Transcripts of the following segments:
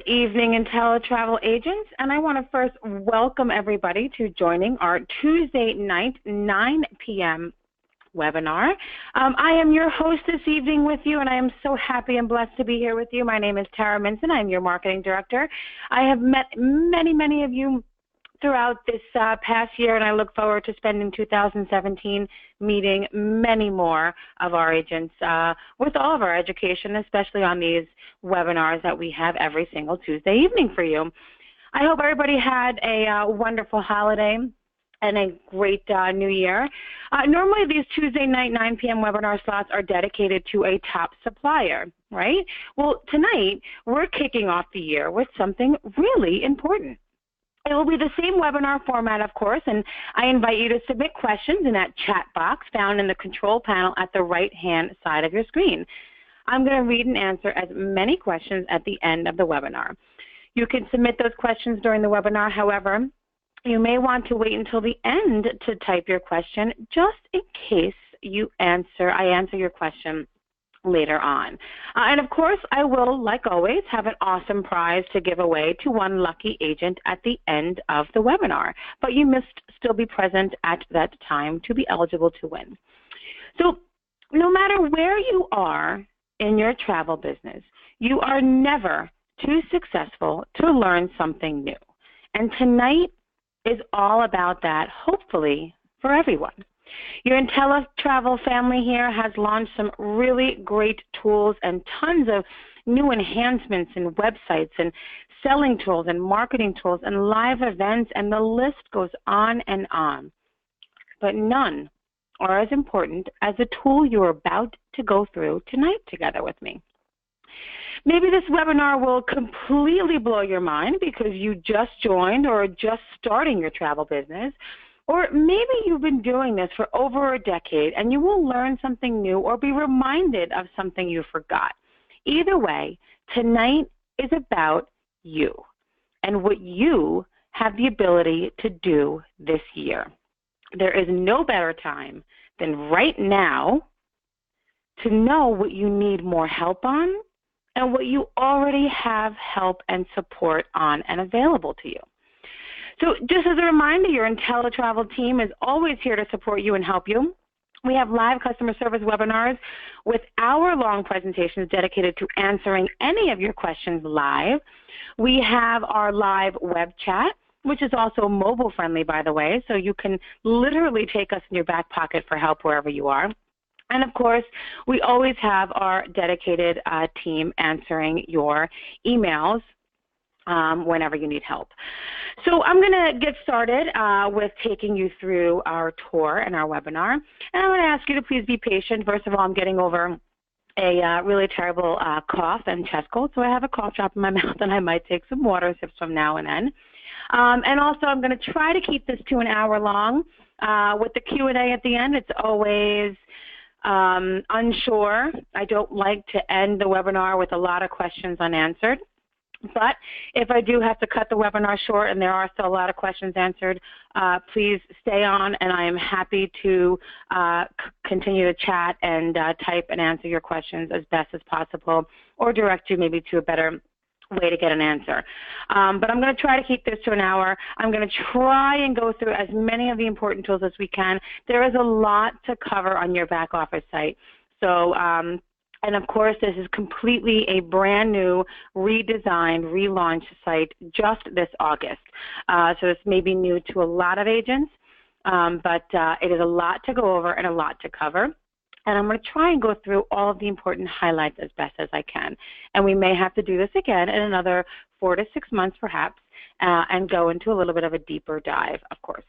evening, Inteletravel agents, and I want to first welcome everybody to joining our Tuesday night 9 p.m. webinar. I am your host this evening with you, and I am so happy and blessed to be here with you. My name is Tara Minson. I'm your marketing director. I have met many of you throughout this past year, and I look forward to spending 2017 meeting many more of our agents with all of our education, especially on these webinars that we have every single Tuesday evening for you. I hope everybody had a wonderful holiday and a great new year. Normally these Tuesday night 9 p.m. webinar slots are dedicated to a top supplier, right? Well, tonight we're kicking off the year with something really important. It will be the same webinar format, of course, and I invite you to submit questions in that chat box found in the control panel at the right-hand side of your screen. I'm going to read and answer as many questions at the end of the webinar. You can submit those questions during the webinar. However, you may want to wait until the end to type your question, just in case I answer your question later on. And of course, I will, like always, have an awesome prize to give away to one lucky agent at the end of the webinar. But you must still be present at that time to be eligible to win. So no matter where you are in your travel business, you are never too successful to learn something new. And tonight is all about that, hopefully, for everyone. Your Inteletravel family here has launched some really great tools and tons of new enhancements in websites and selling tools and marketing tools and live events, and the list goes on and on. But none are as important as the tool you're about to go through tonight together with me. Maybe this webinar will completely blow your mind because you just joined or are just starting your travel business. Or maybe you've been doing this for over a decade and you will learn something new or be reminded of something you forgot. Either way, tonight is about you and what you have the ability to do this year. There is no better time than right now to know what you need more help on and what you already have help and support on and available to you. So just as a reminder, your Inteletravel team is always here to support you and help you. We have live customer service webinars with hour-long presentations dedicated to answering any of your questions live. We have our live web chat, which is also mobile-friendly, by the way, so you can literally take us in your back pocket for help wherever you are. And of course, we always have our dedicated team answering your emails whenever you need help. So I'm going to get started with taking you through our tour and our webinar. And I'm going to ask you to please be patient. First of all, I'm getting over a really terrible cough and chest cold, so I have a cough drop in my mouth, and I might take some water sips from now and then. And also, I'm going to try to keep this to an hour long. With the Q&A at the end, it's always unsure. I don't like to end the webinar with a lot of questions unanswered. But if I do have to cut the webinar short and there are still a lot of questions answered, please stay on, and I am happy to continue to chat and type and answer your questions as best as possible, or direct you maybe to a better way to get an answer. But I'm going to try to keep this to an hour. I'm going to try and go through as many of the important tools as we can. There is a lot to cover on your back office site. So, and of course, this is completely a brand new, redesigned, relaunched site just this August. So this may be new to a lot of agents, but it is a lot to go over and a lot to cover. And I'm going to try and go through all of the important highlights as best as I can. And we may have to do this again in another 4 to 6 months perhaps, and go into a little bit of a deeper dive, of course.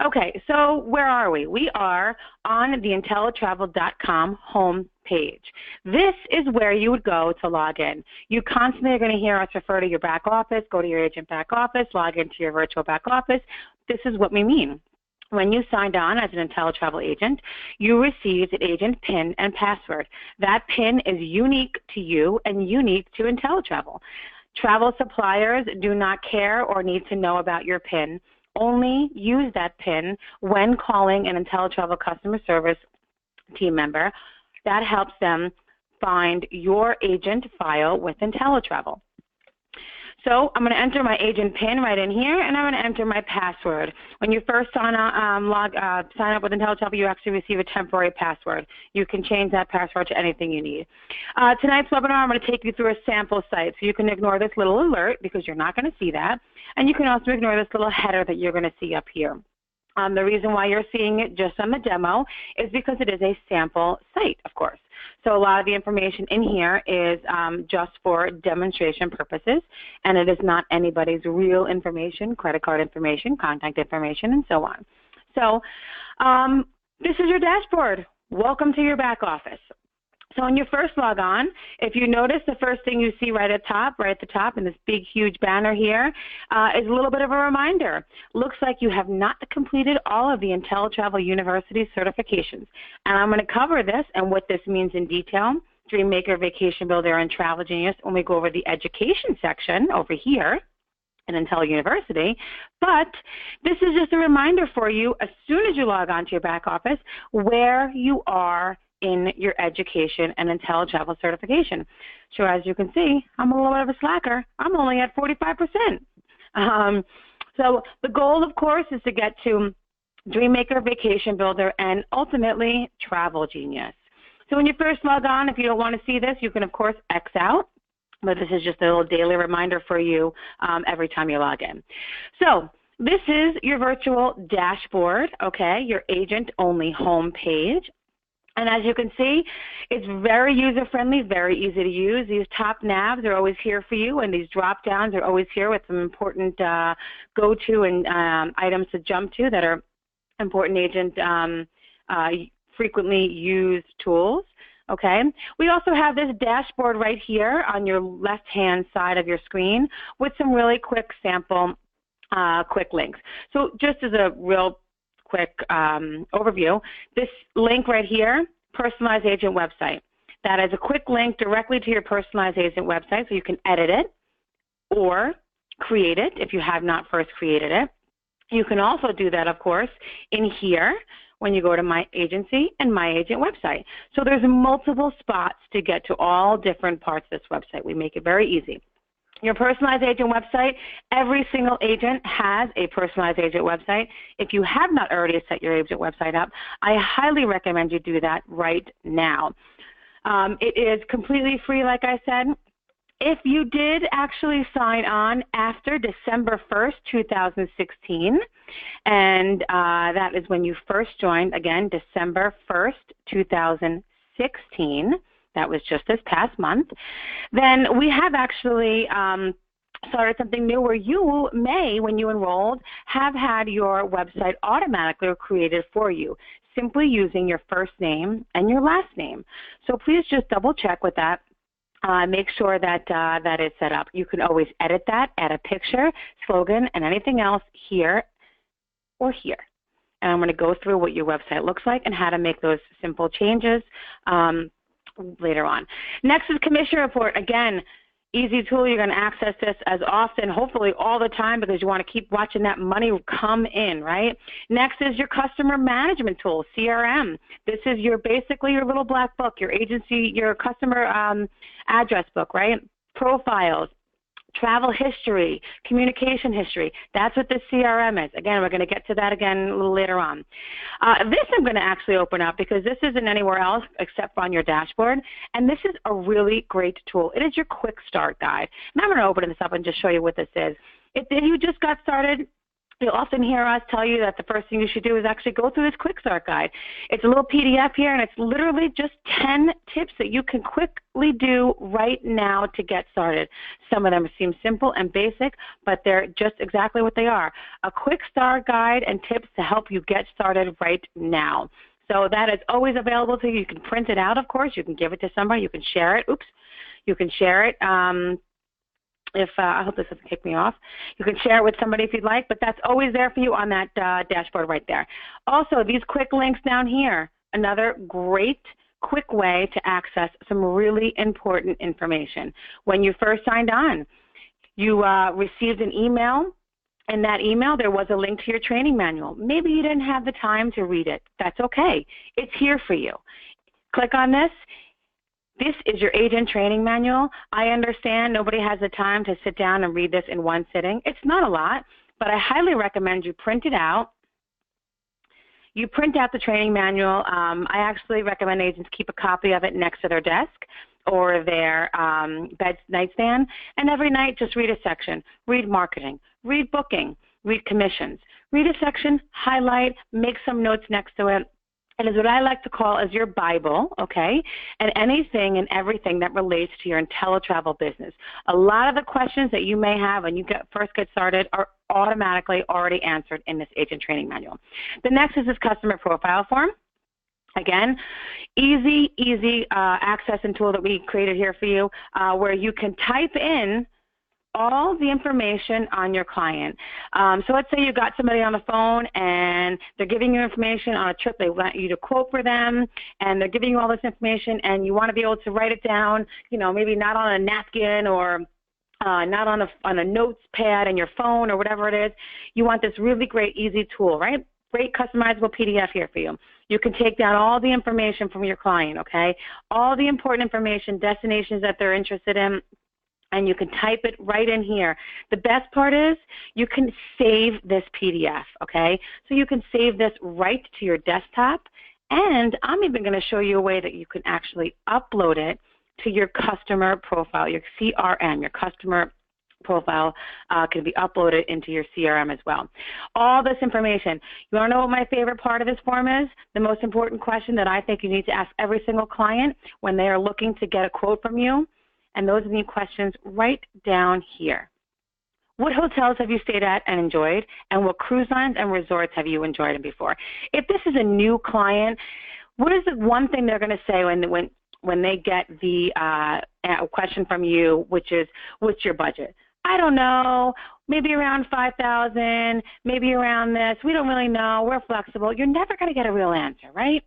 Okay, so where are we? We are on the Inteletravel.com home page. This is where you would go to log in. You constantly are going to hear us refer to your back office, go to your agent back office, log into your virtual back office. This is what we mean. When you signed on as an Inteletravel agent, you received an agent PIN and password. That PIN is unique to you and unique to Inteletravel. Travel suppliers do not care or need to know about your PIN. Only use that PIN when calling an Inteletravel customer service team member. That helps them find your agent file with Inteletravel. So I'm going to enter my agent PIN right in here, and I'm going to enter my password. When you first sign up with Inteletravel, you actually receive a temporary password. You can change that password to anything you need. Tonight's webinar, I'm going to take you through a sample site, so you can ignore this little alert because you're not going to see that, and you can also ignore this little header that you're going to see up here. The reason why you're seeing it just on the demo is because it is a sample site, of course. So a lot of the information in here is just for demonstration purposes, and it is not anybody's real information, credit card information, contact information, and so on. So this is your dashboard. Welcome to your back office. So when you first log on, if you notice, the first thing you see right at the top in this big, huge banner here is a little bit of a reminder. Looks like you have not completed all of the Inteletravel University certifications. And I'm going to cover this and what this means in detail, Dreammaker, Vacation Builder, and Travel Genius, when we go over the education section over here in Intel University. But this is just a reminder for you, as soon as you log on to your back office, where you are in your education and Inteletravel certification. So as you can see, I'm a little bit of a slacker. I'm only at 45%. So the goal, of course, is to get to Dreammaker, Vacation Builder, and ultimately Travel Genius. So when you first log on, if you don't want to see this, you can, of course, X out. But this is just a little daily reminder for you every time you log in. So this is your virtual dashboard, okay, your agent-only home page. And as you can see, it's very user-friendly, very easy to use. These top navs are always here for you, and these drop-downs are always here with some important go-to and items to jump to that are important agent frequently used tools. Okay. We also have this dashboard right here on your left-hand side of your screen with some really quick sample quick links. So just as a real quick overview, this link right here, Personalized Agent Website. That is a quick link directly to your Personalized Agent website, so you can edit it or create it if you have not first created it. You can also do that, of course, in here when you go to My Agency and My Agent website. So there's multiple spots to get to all different parts of this website. We make it very easy. Your Personalized Agent website, every single agent has a Personalized Agent website. If you have not already set your agent website up, I highly recommend you do that right now. It is completely free, like I said. If you did actually sign on after December 1st, 2016, and that is when you first joined, again, December 1st, 2016, that was just this past month, then we have actually started something new where you may, when you enrolled, have had your website automatically created for you, simply using your first name and your last name. So please just double check with that. Make sure that that is set up. You can always edit that, add a picture, slogan, and anything else here or here. And I'm going to go through what your website looks like and how to make those simple changes later on. Next is Commission Report. Again, easy tool. You're going to access this as often, hopefully all the time, because you want to keep watching that money come in, right? Next is your Customer Management tool, CRM. This is basically your little black book, your agency, your customer address book, right? Profiles, travel history, communication history. That's what this CRM is. Again, we're going to get to that again a little later on. This I'm going to actually open up because this isn't anywhere else except on your dashboard, and this is a really great tool. It is your quick start guide. And I'm going to open this up and just show you what this is. If you just got started, you'll often hear us tell you that the first thing you should do is actually go through this quick start guide. It's a little PDF here, and it's literally just 10 tips that you can quickly do right now to get started. Some of them seem simple and basic, but they're just exactly what they are. A quick start guide and tips to help you get started right now. So that is always available to you. You can print it out, of course. You can give it to somebody. You can share it. Oops. You can share it. I hope this doesn't kick me off. You can share it with somebody if you'd like, but that's always there for you on that dashboard right there. Also, these quick links down here, another great quick way to access some really important information. When you first signed on, you received an email. In that email, there was a link to your training manual. Maybe you didn't have the time to read it. That's okay. It's here for you. Click on this. This is your agent training manual. I understand nobody has the time to sit down and read this in one sitting. It's not a lot, but I highly recommend you print it out. You print out the training manual. I actually recommend agents keep a copy of it next to their desk or their bed nightstand, and every night just read a section. Read marketing, read booking, read commissions. Read a section, highlight, make some notes next to it. It is what I like to call as your Bible, okay, and anything and everything that relates to your Inteletravel business. A lot of the questions that you may have when you first get started are automatically already answered in this agent training manual. The next is this customer profile form. Again, easy access and tool that we created here for you where you can type in all the information on your client. So let's say you got somebody on the phone and they're giving you information on a trip they want you to quote for them, and they're giving you all this information and you want to be able to write it down, you know, maybe not on a napkin or not on a notes pad in your phone or whatever it is. You want this really great, easy tool, right? Great customizable PDF here for you. You can take down all the information from your client, okay? All the important information, destinations that they're interested in, and you can type it right in here. The best part is you can save this PDF, okay? So you can save this right to your desktop, and I'm even going to show you a way that you can actually upload it to your customer profile, your CRM, your customer profile can be uploaded into your CRM as well. All this information. You want to know what my favorite part of this form is? The most important question that I think you need to ask every single client when they are looking to get a quote from you. And those are the questions right down here. What hotels have you stayed at and enjoyed? And what cruise lines and resorts have you enjoyed them before? If this is a new client, what is the one thing they're going to say when they get the question from you, which is, what's your budget? I don't know, maybe around $5,000, maybe around this. We don't really know. We're flexible. You're never going to get a real answer, right?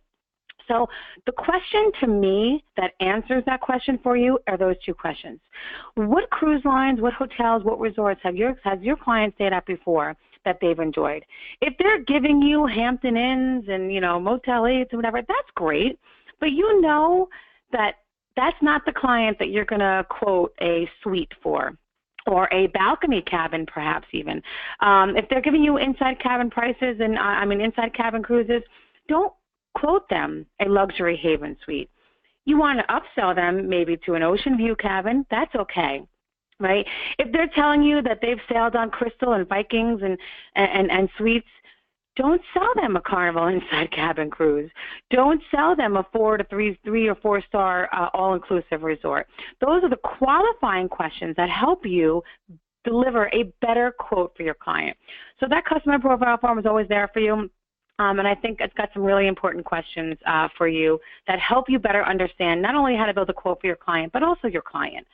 So the question to me that answers that question for you are those two questions. What cruise lines, what hotels, what resorts has your client stayed at before that they've enjoyed? If they're giving you Hampton Inns and, you know, Motel 8s and whatever, that's great. But you know that that's not the client that you're going to quote a suite for, or a balcony cabin perhaps even. If they're giving you inside cabin prices and, inside cabin cruises, don't quote them a luxury haven suite. You want to upsell them maybe to an ocean view cabin, that's okay, right? If they're telling you that they've sailed on Crystal and Vikings and suites, don't sell them a Carnival inside cabin cruise. Don't sell them a 3 or 4 star all-inclusive resort. Those are the qualifying questions that help you deliver a better quote for your client. So that customer profile form is always there for you. And I think it's got some really important questions for you that help you better understand not only how to build a quote for your client, but also your client.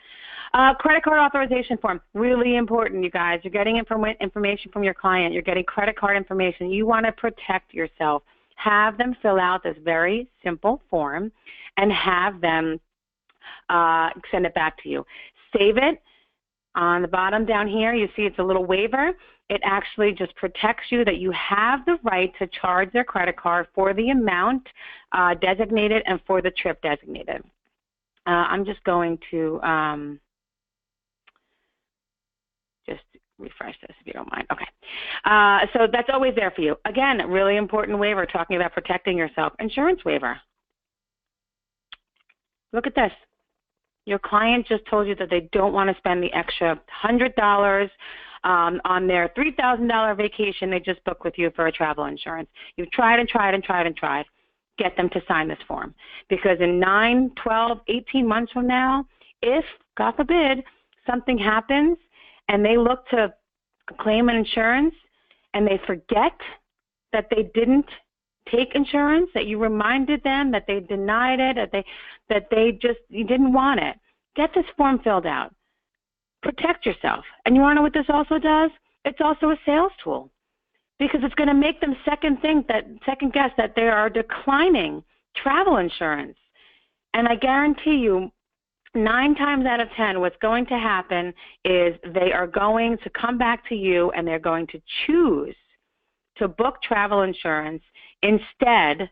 Credit card authorization form, really important, you guys. You're getting information from your client. You're getting credit card information. You want to protect yourself. Have them fill out this very simple form and have them send it back to you. Save it. On the bottom down here, you see it's a little waiver. It actually just protects you that you have the right to charge their credit card for the amount designated and for the trip designated. I'm just going to just refresh this if you don't mind. Okay. So that's always there for you. Again, really important waiver talking about protecting yourself. Insurance waiver. Look at this. Your client just told you that they don't want to spend the extra $100 on their $3,000 vacation they just booked with you for a travel insurance. You've tried and tried and tried and tried. Get them to sign this form. Because in 9, 12, 18 months from now, if, God forbid, something happens and they look to claim an insurance and they forget that they didn't take insurance, that you reminded them that they denied it, you didn't want it, get this form filled out. Protect yourself. And you want to know what this also does? It's also a sales tool because it's going to make them second guess that they are declining travel insurance. And I guarantee you, 9 times out of 10, what's going to happen is they are going to come back to you and they're going to choose to book travel insurance instead.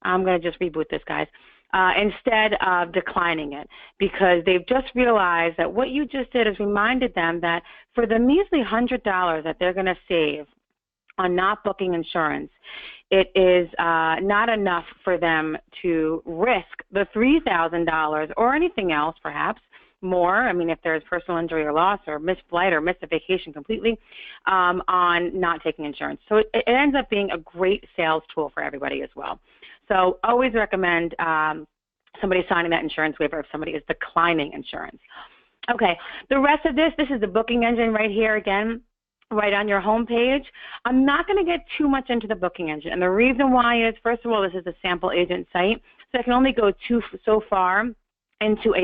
I'm going to just reboot this, guys. instead of declining it, because they've just realized that what you just did is reminded them that for the measly $100 that they're going to save on not booking insurance, it is not enough for them to risk the $3,000 or anything else, perhaps more. I mean, if there's personal injury or loss or missed flight or missed a vacation completely, on not taking insurance. So it ends up being a great sales tool for everybody as well. So always recommend somebody signing that insurance waiver if somebody is declining insurance. Okay, the rest of this is the booking engine right here again, right on your home page. I'm not going to get too much into the booking engine, and the reason why is, first of all, this is a sample agent site, so I can only go so far into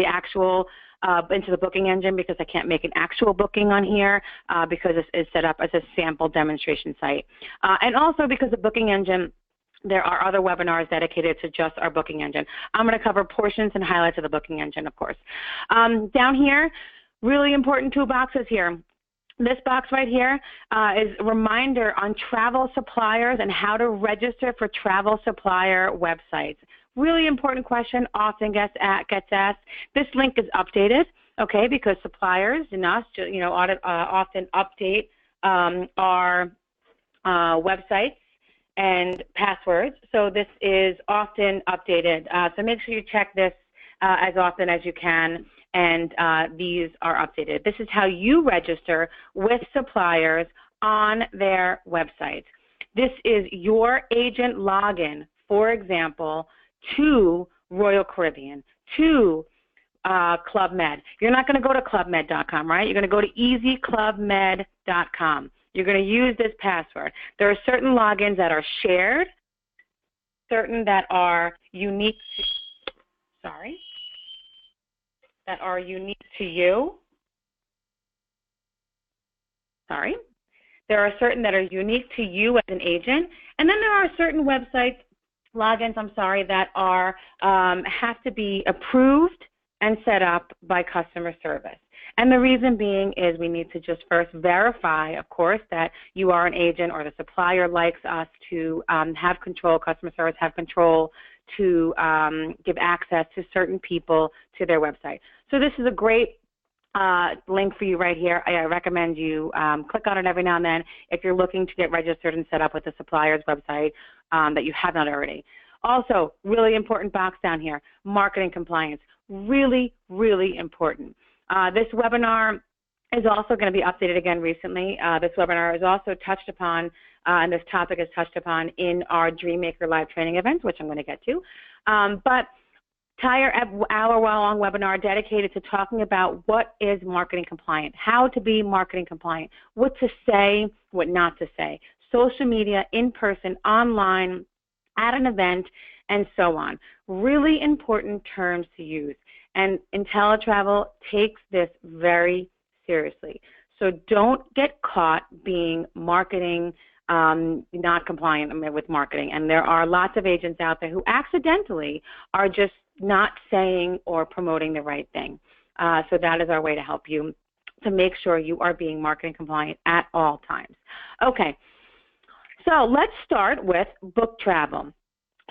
into the booking engine, because I can't make an actual booking on here because this is set up as a sample demonstration site. And also because the booking engine, there are other webinars dedicated to just our booking engine. I'm going to cover portions and highlights of the booking engine, of course. Down here, really important two boxes here. This box right here is a reminder on travel suppliers and how to register for travel supplier websites. Really important question, often gets asked. This link is updated, okay, because suppliers and us, often update our websites and passwords. So this is often updated. So make sure you check this as often as you can, and these are updated. This is how you register with suppliers on their websites. This is your agent login, for example, to Royal Caribbean, to Club Med. You're not going to go to clubmed.com, right? You're going to go to easyclubmed.com. You're going to use this password. There are certain logins that are shared, certain that are unique to you. There are certain that are unique to you as an agent, and then there are certain websites logins, that are have to be approved and set up by customer service. And the reason being is we need to just first verify, of course, that you are an agent or the supplier likes us to have control, customer service have control to give access to certain people to their website. So this is a great link for you right here. I recommend you click on it every now and then if you're looking to get registered and set up with the supplier's website that you have not already. Also, really important box down here, marketing compliance. Really, really important. This webinar is also going to be updated again recently. This webinar is also touched upon, and this topic is touched upon in our Dreammaker live training event, which I'm going to get to. But entire hour-long webinar dedicated to talking about what is marketing compliant, how to be marketing compliant, what to say, what not to say, social media, in person, online, at an event, and so on. Really important terms to use. And Inteletravel takes this very seriously. So don't get caught being marketing not compliant with marketing. And there are lots of agents out there who accidentally are just not saying or promoting the right thing. So that is our way to help you to make sure you are being marketing compliant at all times. Okay, so let's start with book travel.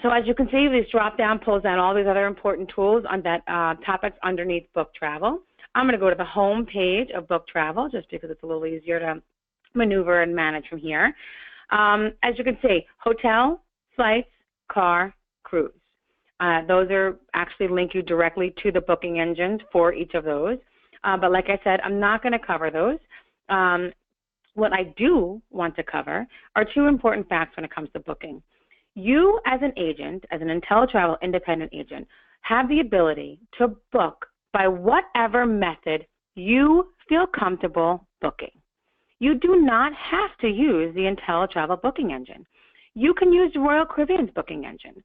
So as you can see, this drop-down pulls down all these other important tools on that topics underneath book travel. I'm going to go to the home page of book travel just because it's a little easier to maneuver and manage from here. As you can see, hotel, flights, car, cruise. Those are actually link you directly to the booking engines for each of those. But like I said, I'm not going to cover those. What I do want to cover are two important facts when it comes to booking. You as an agent, as an Inteletravel independent agent, have the ability to book by whatever method you feel comfortable booking. You do not have to use the Inteletravel booking engine. You can use Royal Caribbean's booking engine.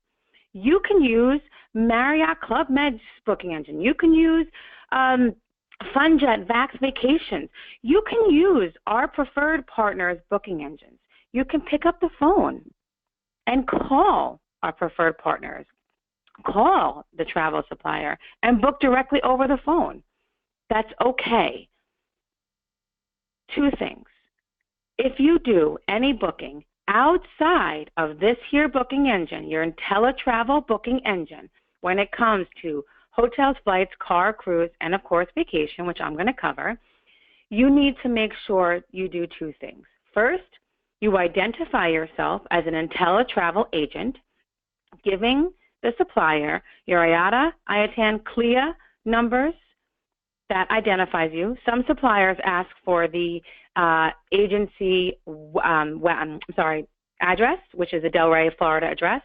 You can use Marriott Club Med's booking engine. You can use FunJet, Vax Vacations. You can use our preferred partners' booking engines. You can pick up the phone and call our preferred partners, call the travel supplier, and book directly over the phone. That's okay. Two things. If you do any booking outside of this here booking engine, your Inteletravel booking engine, when it comes to hotels, flights, car, cruise, and of course vacation, which I'm going to cover, you need to make sure you do two things. First, you identify yourself as an Inteletravel agent, giving the supplier your IATA, IATAN, CLIA numbers that identifies you. Some suppliers ask for the agency address, which is a Delray, Florida address.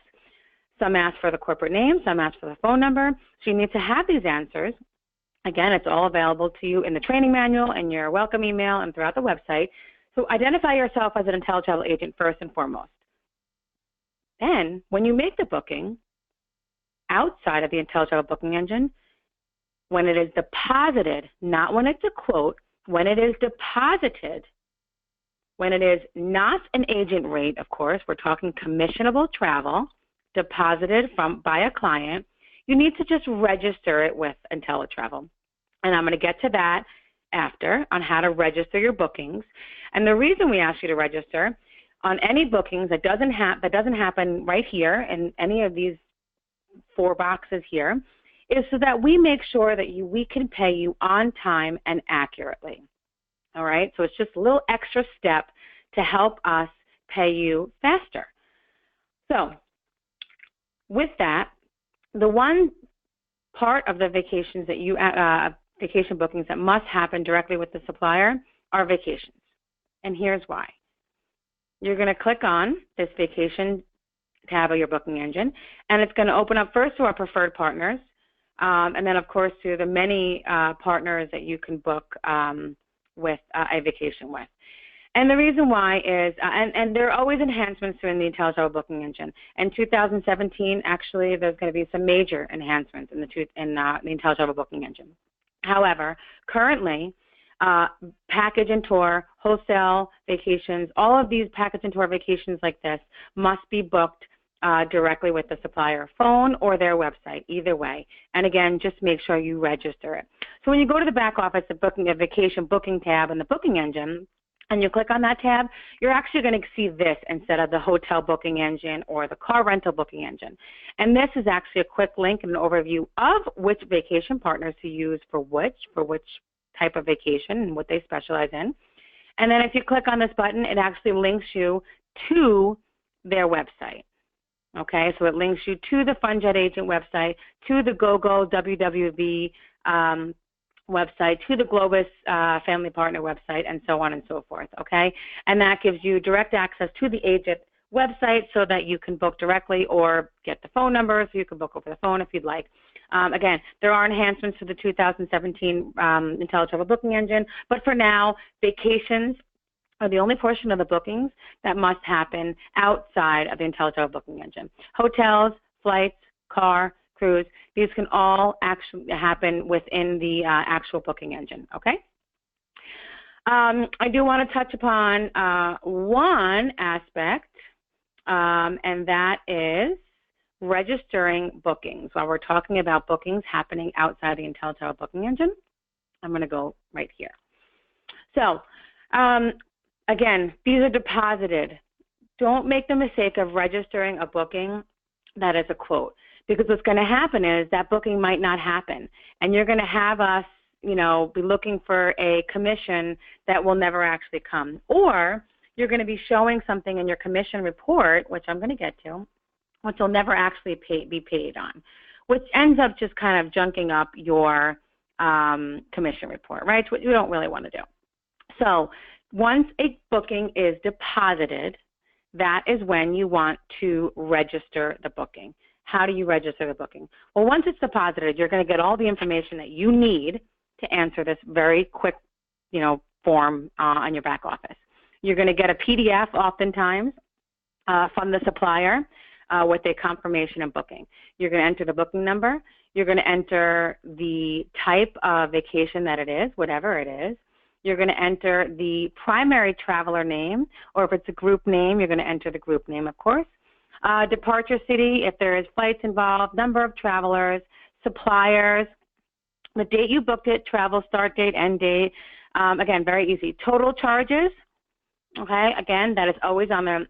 Some ask for the corporate name, some ask for the phone number. So you need to have these answers. Again, it's all available to you in the training manual and your welcome email and throughout the website. So identify yourself as an Inteletravel agent first and foremost. Then, when you make the booking outside of the Inteletravel booking engine, when it is deposited, not when it's a quote, when it is deposited, when it is not an agent rate, of course, we're talking commissionable travel, deposited by a client, you need to just register it with Inteletravel. And I'm going to get to that after on how to register your bookings. And the reason we ask you to register on any bookings that doesn't happen right here in any of these 4 boxes here is so that we make sure that we can pay you on time and accurately. All right? So it's just a little extra step to help us pay you faster. So with that, the one part of the vacations that vacation bookings that must happen directly with the supplier are vacations. And here's why. You're going to click on this vacation tab of your booking engine, and it's going to open up first to our preferred partners, and then, of course, to the many partners that you can book with a vacation with. And the reason why is, and there are always enhancements in the Inteletravel booking engine. In 2017, actually, there's going to be some major enhancements in the Inteletravel booking engine. However, currently, package and tour, wholesale vacations, all of these package and tour vacations like this must be booked directly with the supplier phone or their website, either way. And again, just make sure you register it. So when you go to the back office, the vacation booking tab in the booking engine, and you click on that tab, you're actually going to see this instead of the hotel booking engine or the car rental booking engine. And this is actually a quick link and an overview of which vacation partners to use for which type of vacation and what they specialize in. And then if you click on this button, it actually links you to their website. Okay, so it links you to the FunJet agent website, to the GoGo WWV website, to the Globus family partner website, and so on and so forth, okay? And that gives you direct access to the agent website so that you can book directly or get the phone number so you can book over the phone if you'd like. Again, there are enhancements to the 2017 Inteletravel booking engine, but for now, vacations are the only portion of the bookings that must happen outside of the Inteletravel booking engine. Hotels, flights, car, cruise, these can all actually happen within the actual booking engine, okay? I do want to touch upon one aspect, and that is registering bookings. While we're talking about bookings happening outside the Inteletravel booking engine, I'm going to go right here. So, again, these are deposited. Don't make the mistake of registering a booking that is a quote, because what's going to happen is that booking might not happen, and you're going to have us, be looking for a commission that will never actually come. Or you're going to be showing something in your commission report, which I'm going to get to, which will never actually be paid on, which ends up just kind of junking up your commission report, right? Which you don't really want to do. So once a booking is deposited, that is when you want to register the booking. How do you register the booking? Well, once it's deposited, you're going to get all the information that you need to answer this very quick, form on your back office. You're going to get a PDF oftentimes from the supplier with a confirmation of booking. You're going to enter the booking number. You're going to enter the type of vacation that it is, whatever it is. You're going to enter the primary traveler name, or if it's a group name, you're going to enter the group name, of course. Departure city, if there is flights involved, number of travelers, suppliers, the date you booked it, travel start date, end date. Again, very easy. Total charges, okay, again, that is always on the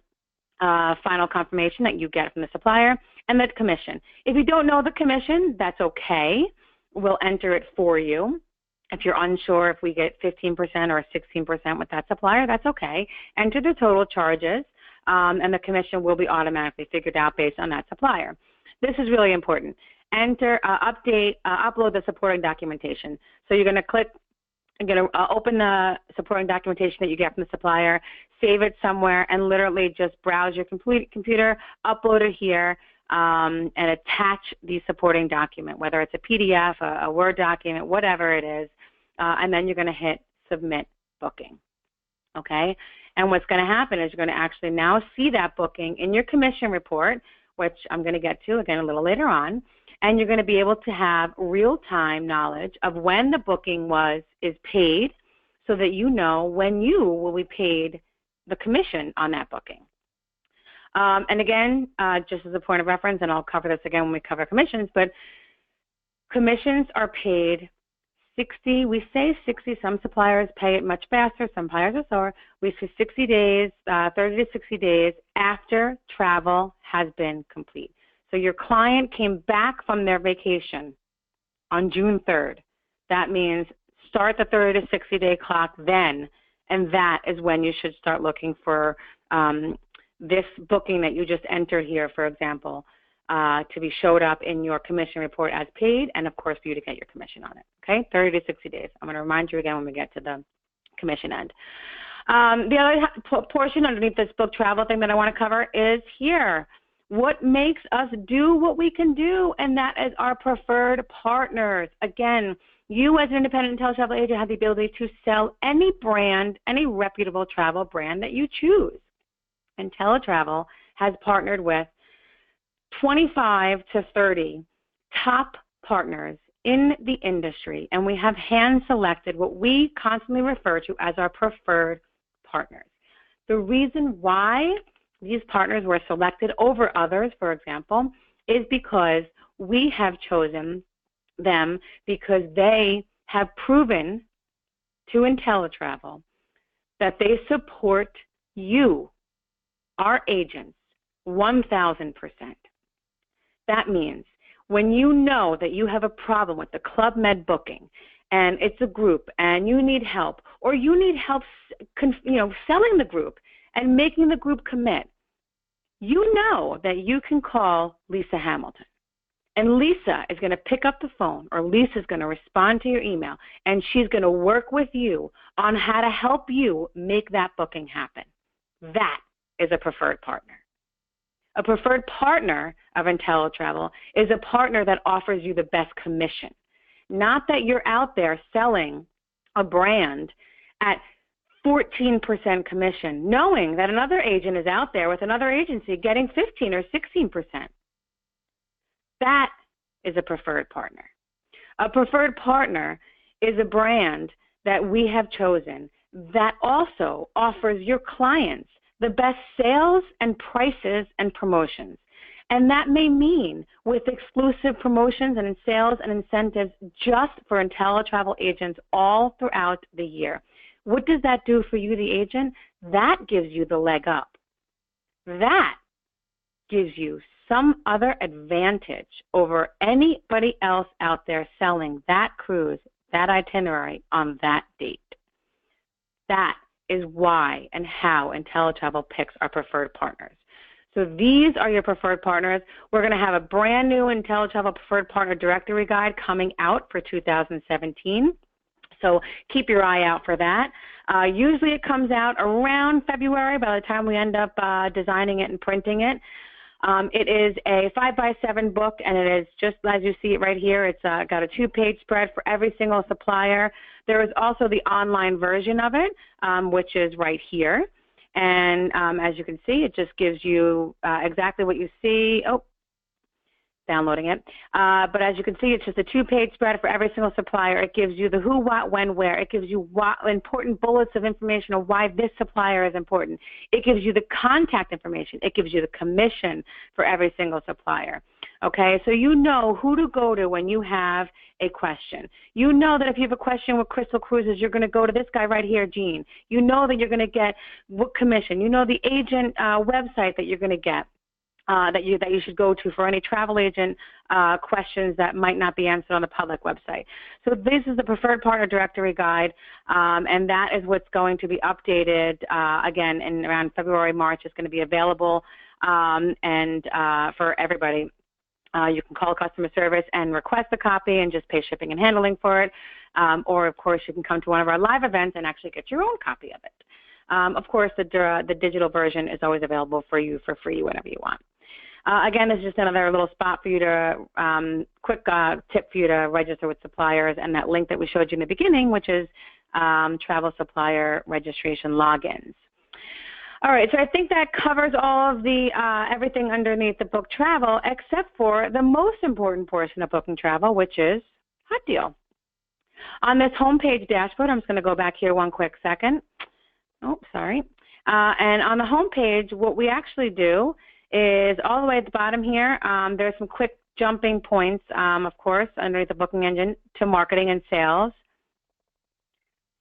final confirmation that you get from the supplier, and the commission. If you don't know the commission, that's okay. We'll enter it for you. If you're unsure if we get 15% or 16% with that supplier, that's okay. Enter the total charges, and the commission will be automatically figured out based on that supplier. This is really important. Enter, upload the supporting documentation. So you're going to click, you're going to open the supporting documentation that you get from the supplier, save it somewhere, and literally just browse your computer, upload it here, and attach the supporting document, whether it's a PDF, a Word document, whatever it is, and then you're going to hit Submit Booking, okay? And what's going to happen is you're going to actually now see that booking in your commission report, which I'm going to get to again a little later on, and you're going to be able to have real-time knowledge of when the booking is paid so that you know when you will be paid the commission on that booking. And again, just as a point of reference, and I'll cover this again when we cover commissions, but commissions are paid 60, we say 60, some suppliers pay it much faster, some suppliers are slower. We say 60 days, 30 to 60 days after travel has been complete. So your client came back from their vacation on June 3rd. That means start the 30 to 60 day clock then, and that is when you should start looking for this booking that you just entered here, for example, to be showed up in your commission report as paid, and of course for you to get your commission on it, okay? 30 to 60 days. I'm going to remind you again when we get to the commission end. The other portion underneath this book travel thing that I want to cover is here. What makes us do what we can do, and that is our preferred partners. Again, you as an independent Inteletravel agent have the ability to sell any brand, any reputable travel brand that you choose. Inteletravel has partnered with 25 to 30 top partners in the industry, and we have hand-selected what we constantly refer to as our preferred partners. The reason why these partners were selected over others, for example, is because we have chosen them because they have proven to Inteletravel that they support you, our agents, 1,000%. That means when you know that you have a problem with the Club Med booking and it's a group and you need help, or you need help selling the group and making the group commit, you know that you can call Lisa Hamilton. And Lisa is going to pick up the phone, or Lisa is going to respond to your email, and she's going to work with you on how to help you make that booking happen. That is a preferred partner. A preferred partner of Inteletravel is a partner that offers you the best commission. Not that you're out there selling a brand at 14% commission, knowing that another agent is out there with another agency getting 15 or 16%. That is a preferred partner. A preferred partner is a brand that we have chosen that also offers your clients the best sales and prices and promotions. And that may mean with exclusive promotions and sales and incentives just for Inteletravel agents all throughout the year. What does that do for you, the agent? That gives you the leg up. That gives you some other advantage over anybody else out there selling that cruise, that itinerary on that date. That is why and how Inteletravel picks our preferred partners. So these are your preferred partners. We're going to have a brand new Inteletravel Preferred Partner Directory Guide coming out for 2017. So keep your eye out for that. Usually it comes out around February by the time we end up designing it and printing it. It is a 5x7 book, and it is just as you see it right here. It's got a 2-page spread for every single supplier. There is also the online version of it, which is right here. And as you can see, it just gives you exactly what you see. Oh, downloading it. But as you can see, it's just a 2-page spread for every single supplier. It gives you the who, what, when, where. It gives you important bullets of information of why this supplier is important. It gives you the contact information. It gives you the commission for every single supplier. Okay, so you know who to go to when you have a question. You know that if you have a question with Crystal Cruises, you're going to go to this guy right here, Gene. You know that you're going to get what commission. You know the agent website that you're going to get. That you should go to for any travel agent questions that might not be answered on the public website. So this is the Preferred Partner Directory Guide, and that is what's going to be updated again in around February, March. It's going to be available and for everybody. You can call customer service and request a copy and just pay shipping and handling for it, or of course you can come to one of our live events and actually get your own copy of it. Of course, the digital version is always available for you for free whenever you want. Again, this is just another little spot for you to, quick tip for you to register with suppliers, and that link that we showed you in the beginning, which is travel supplier registration logins. All right, so I think that covers all of the everything underneath the book travel, except for the most important portion of booking travel, which is hot deal. On this homepage dashboard, I'm just going to go back here one quick second. Oh, sorry. And on the homepage, what we actually do is all the way at the bottom here, there's some quick jumping points, of course, underneath the booking engine to marketing and sales.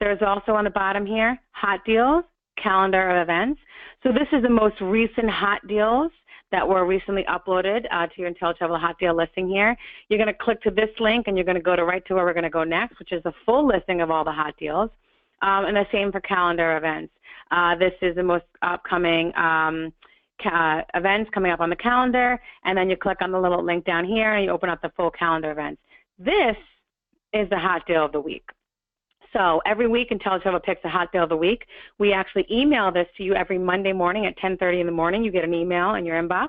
There's also on the bottom here, hot deals, calendar of events. So this is the most recent hot deals that were recently uploaded to your Inteletravel hot deal listing here. You're going to click to this link and you're going to go right to where we're going to go next, which is the full listing of all the hot deals. And the same for calendar events. This is the most upcoming events coming up on the calendar, and then you click on the little link down here and you open up the full calendar events. This is the hot deal of the week. So every week Inteletravel picks a hot deal of the week. We actually email this to you every Monday morning at 10:30 in the morning. You get an email in your inbox,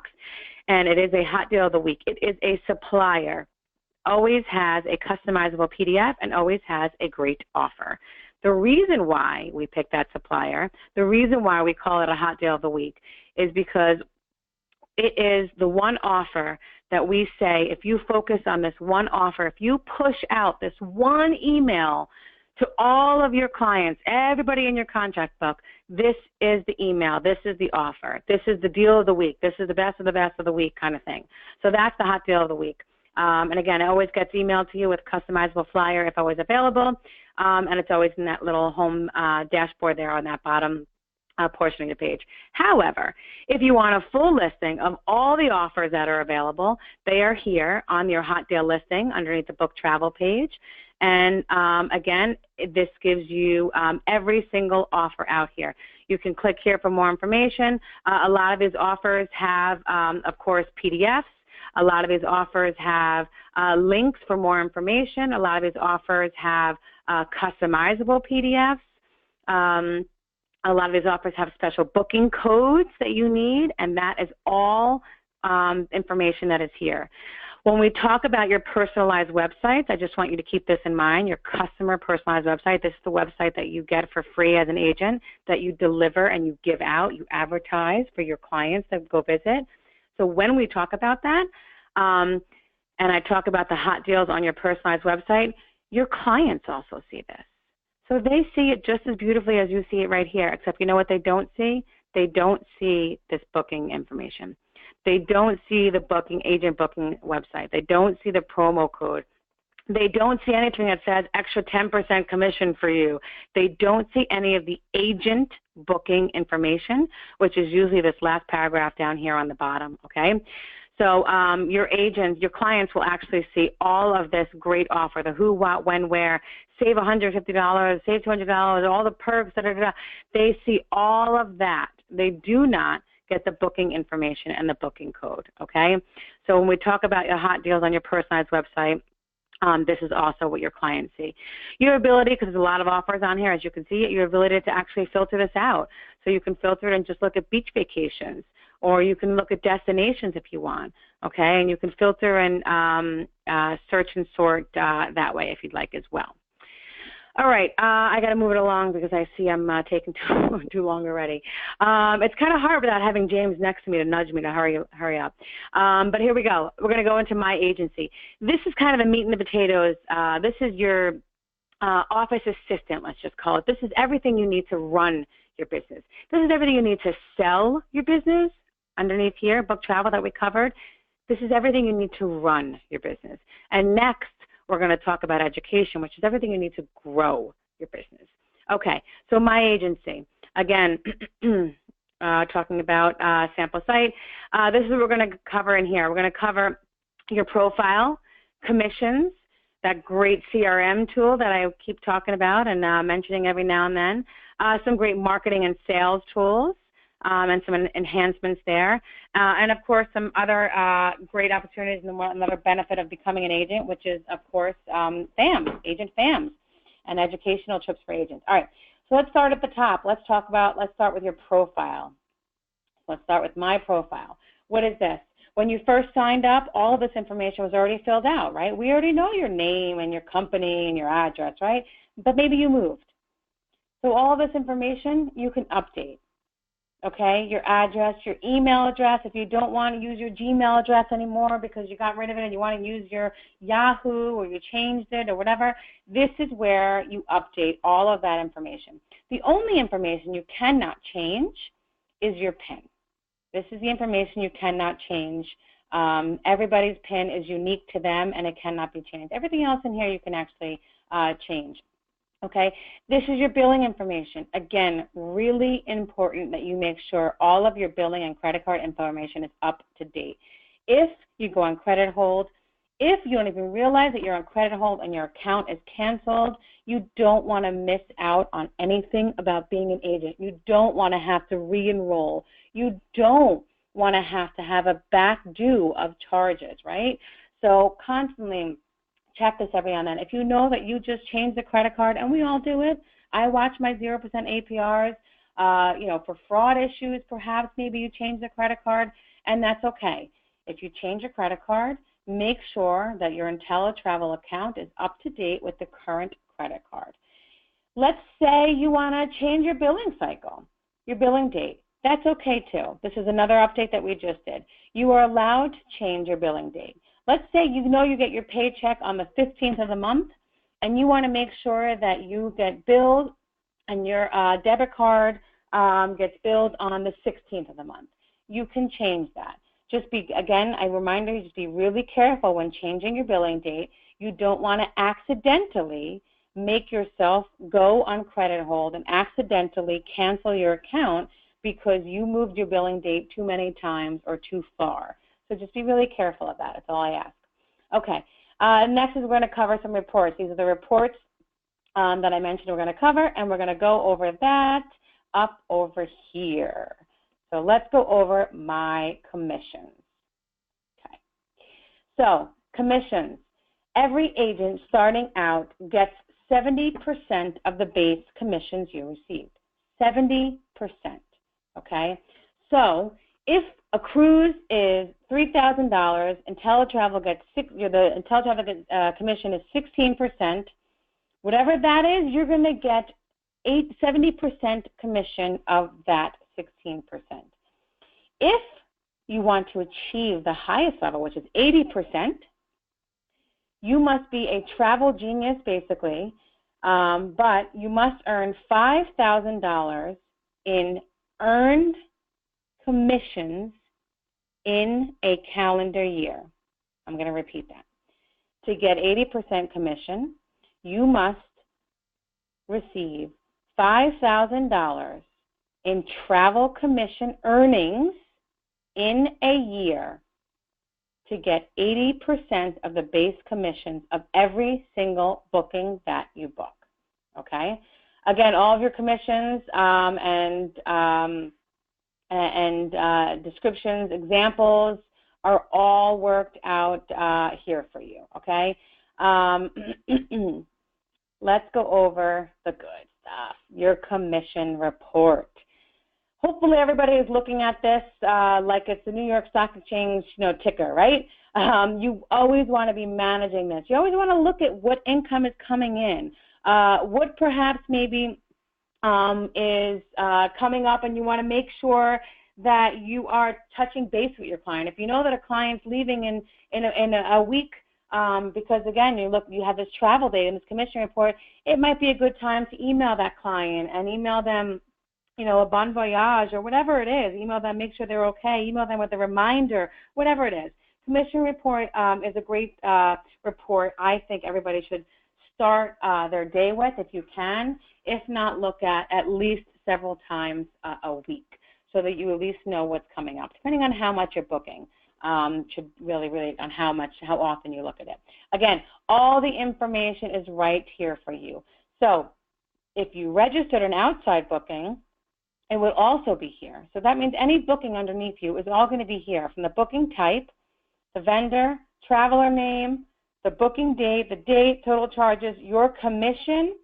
and it is a hot deal of the week. It is a supplier, always has a customizable PDF, and always has a great offer. The reason why we pick that supplier, the reason why we call it a hot deal of the week, is because it is the one offer that we say, if you focus on this one offer, if you push out this one email to all of your clients, everybody in your contract book, this is the email, this is the offer, this is the deal of the week, this is the best of the week kind of thing. So that's the hot deal of the week. And again, it always gets emailed to you with customizable flyer if always available, and it's always in that little home dashboard there on that bottom portion of your page. However, if you want a full listing of all the offers that are available, they are here on your hot deal listing underneath the book travel page. And again, this gives you every single offer out here. You can click here for more information. A lot of these offers have, of course, PDFs. A lot of these offers have links for more information. A lot of these offers have customizable PDFs. A lot of these offers have special booking codes that you need, and that is all information that is here. When we talk about your personalized websites, I just want you to keep this in mind, your customer personalized website. This is the website that you get for free as an agent, that you deliver and you give out, you advertise for your clients that go visit. So when we talk about that, and I talk about the hot deals on your personalized website, your clients also see this. So they see it just as beautifully as you see it right here, except you know what they don't see? They don't see this booking information. They don't see the agent booking website. They don't see the promo code. They don't see anything that says extra 10% commission for you. They don't see any of the agent booking information, which is usually this last paragraph down here on the bottom, okay? So your agents, your clients will actually see all of this great offer, the who, what, when, where, save $150, save $200, all the perks, da, da, da. They see all of that. They do not get the booking information and the booking code, okay? So when we talk about your hot deals on your personalized website, this is also what your clients see. Your ability, because there's a lot of offers on here, as you can see, your ability to actually filter this out. So you can filter it and just look at beach vacations, or you can look at destinations if you want, okay? And you can filter and search and sort that way if you'd like as well. All right, I got to move it along because I see I'm taking too long already. It's kind of hard without having James next to me to nudge me to hurry up. But here we go. We're going to go into my agency. This is kind of the meat and the potatoes. This is your office assistant, let's just call it. This is everything you need to run your business. This is everything you need to sell your business underneath here, book travel that we covered. This is everything you need to run your business. And next, we're going to talk about education, which is everything you need to grow your business. Okay, so my agency, again, talking about sample site. This is what we're going to cover in here. We're going to cover your profile, commissions, that great CRM tool that I keep talking about and mentioning every now and then, some great marketing and sales tools, and some enhancements there, and of course some other great opportunities and another benefit of becoming an agent, which is of course FAMs, agent FAMs, and educational trips for agents. All right, so let's start at the top. Let's start with your profile. Let's start with my profile. What is this? When you first signed up, all of this information was already filled out, right? We already know your name and your company and your address, right? But maybe you moved. So all of this information you can update, okay? Your address, your email address. If you don't want to use your Gmail address anymore because you got rid of it and you want to use your Yahoo or you changed it or whatever, this is where you update all of that information. The only information you cannot change is your PIN. This is the information you cannot change. Everybody's PIN is unique to them and it cannot be changed. Everything else in here you can actually change. Okay, this is your billing information. Again, really important that you make sure all of your billing and credit card information is up to date. If you go on credit hold, if you don't even realize that you're on credit hold and your account is canceled, you don't want to miss out on anything about being an agent. You don't want to have to re-enroll. You don't want to have a back due of charges, right? So constantly check this every now and then. If you know that you just changed the credit card, and we all do it, I watch my 0% APRs, for fraud issues, perhaps maybe you change the credit card, and that's okay. If you change your credit card, make sure that your Inteletravel account is up to date with the current credit card. Let's say you want to change your billing cycle, your billing date. That's okay too. This is another update that we just did. You are allowed to change your billing date. Let's say you know you get your paycheck on the 15th of the month and you want to make sure that you get billed and your debit card gets billed on the 16th of the month. You can change that. Again, I remind you, just be really careful when changing your billing date. You don't want to accidentally make yourself go on credit hold and accidentally cancel your account because you moved your billing date too many times or too far. So just be really careful of that. That's all I ask. Okay. Next is we're going to cover some reports. These are the reports that I mentioned we're going to cover, and we're going to go over that up over here. So let's go over my commissions. Okay. So commissions. Every agent starting out gets 70% of the base commissions you received. 70%. Okay. So if a cruise is $3,000, Inteletravel gets the Inteletravel commission is 16%. Whatever that is, you're going to get 70% commission of that 16%. If you want to achieve the highest level, which is 80%, you must be a travel genius, basically, but you must earn $5,000 in earned commissions in a calendar year. I'm going to repeat that. To get 80% commission, you must receive $5,000 in travel commission earnings in a year to get 80% of the base commissions of every single booking that you book. Okay? Again, all of your commissions and descriptions, examples are all worked out here for you, okay? Let's go over the good stuff, your commission report. Hopefully everybody is looking at this like it's the New York Stock Exchange ticker, right? You always want to be managing this. You always want to look at what income is coming in, what perhaps maybe is coming up, and you want to make sure that you are touching base with your client. If you know that a client's leaving in a week because, again, you have this travel date and this commission report, it might be a good time to email that client and email them a bon voyage or whatever it is. Email them, make sure they're okay. Email them with a reminder, whatever it is, to commission report is a great report. I think everybody should start their day with if you can. If not, look at least several times a week so that you at least know what's coming up, depending on how much you're booking. Should really relate on how often you look at it. Again, all the information is right here for you. So if you registered an outside booking, it will also be here. So that means any booking underneath you is all going to be here, from the booking type, the vendor, traveler name, the booking date, the date, total charges, your commission.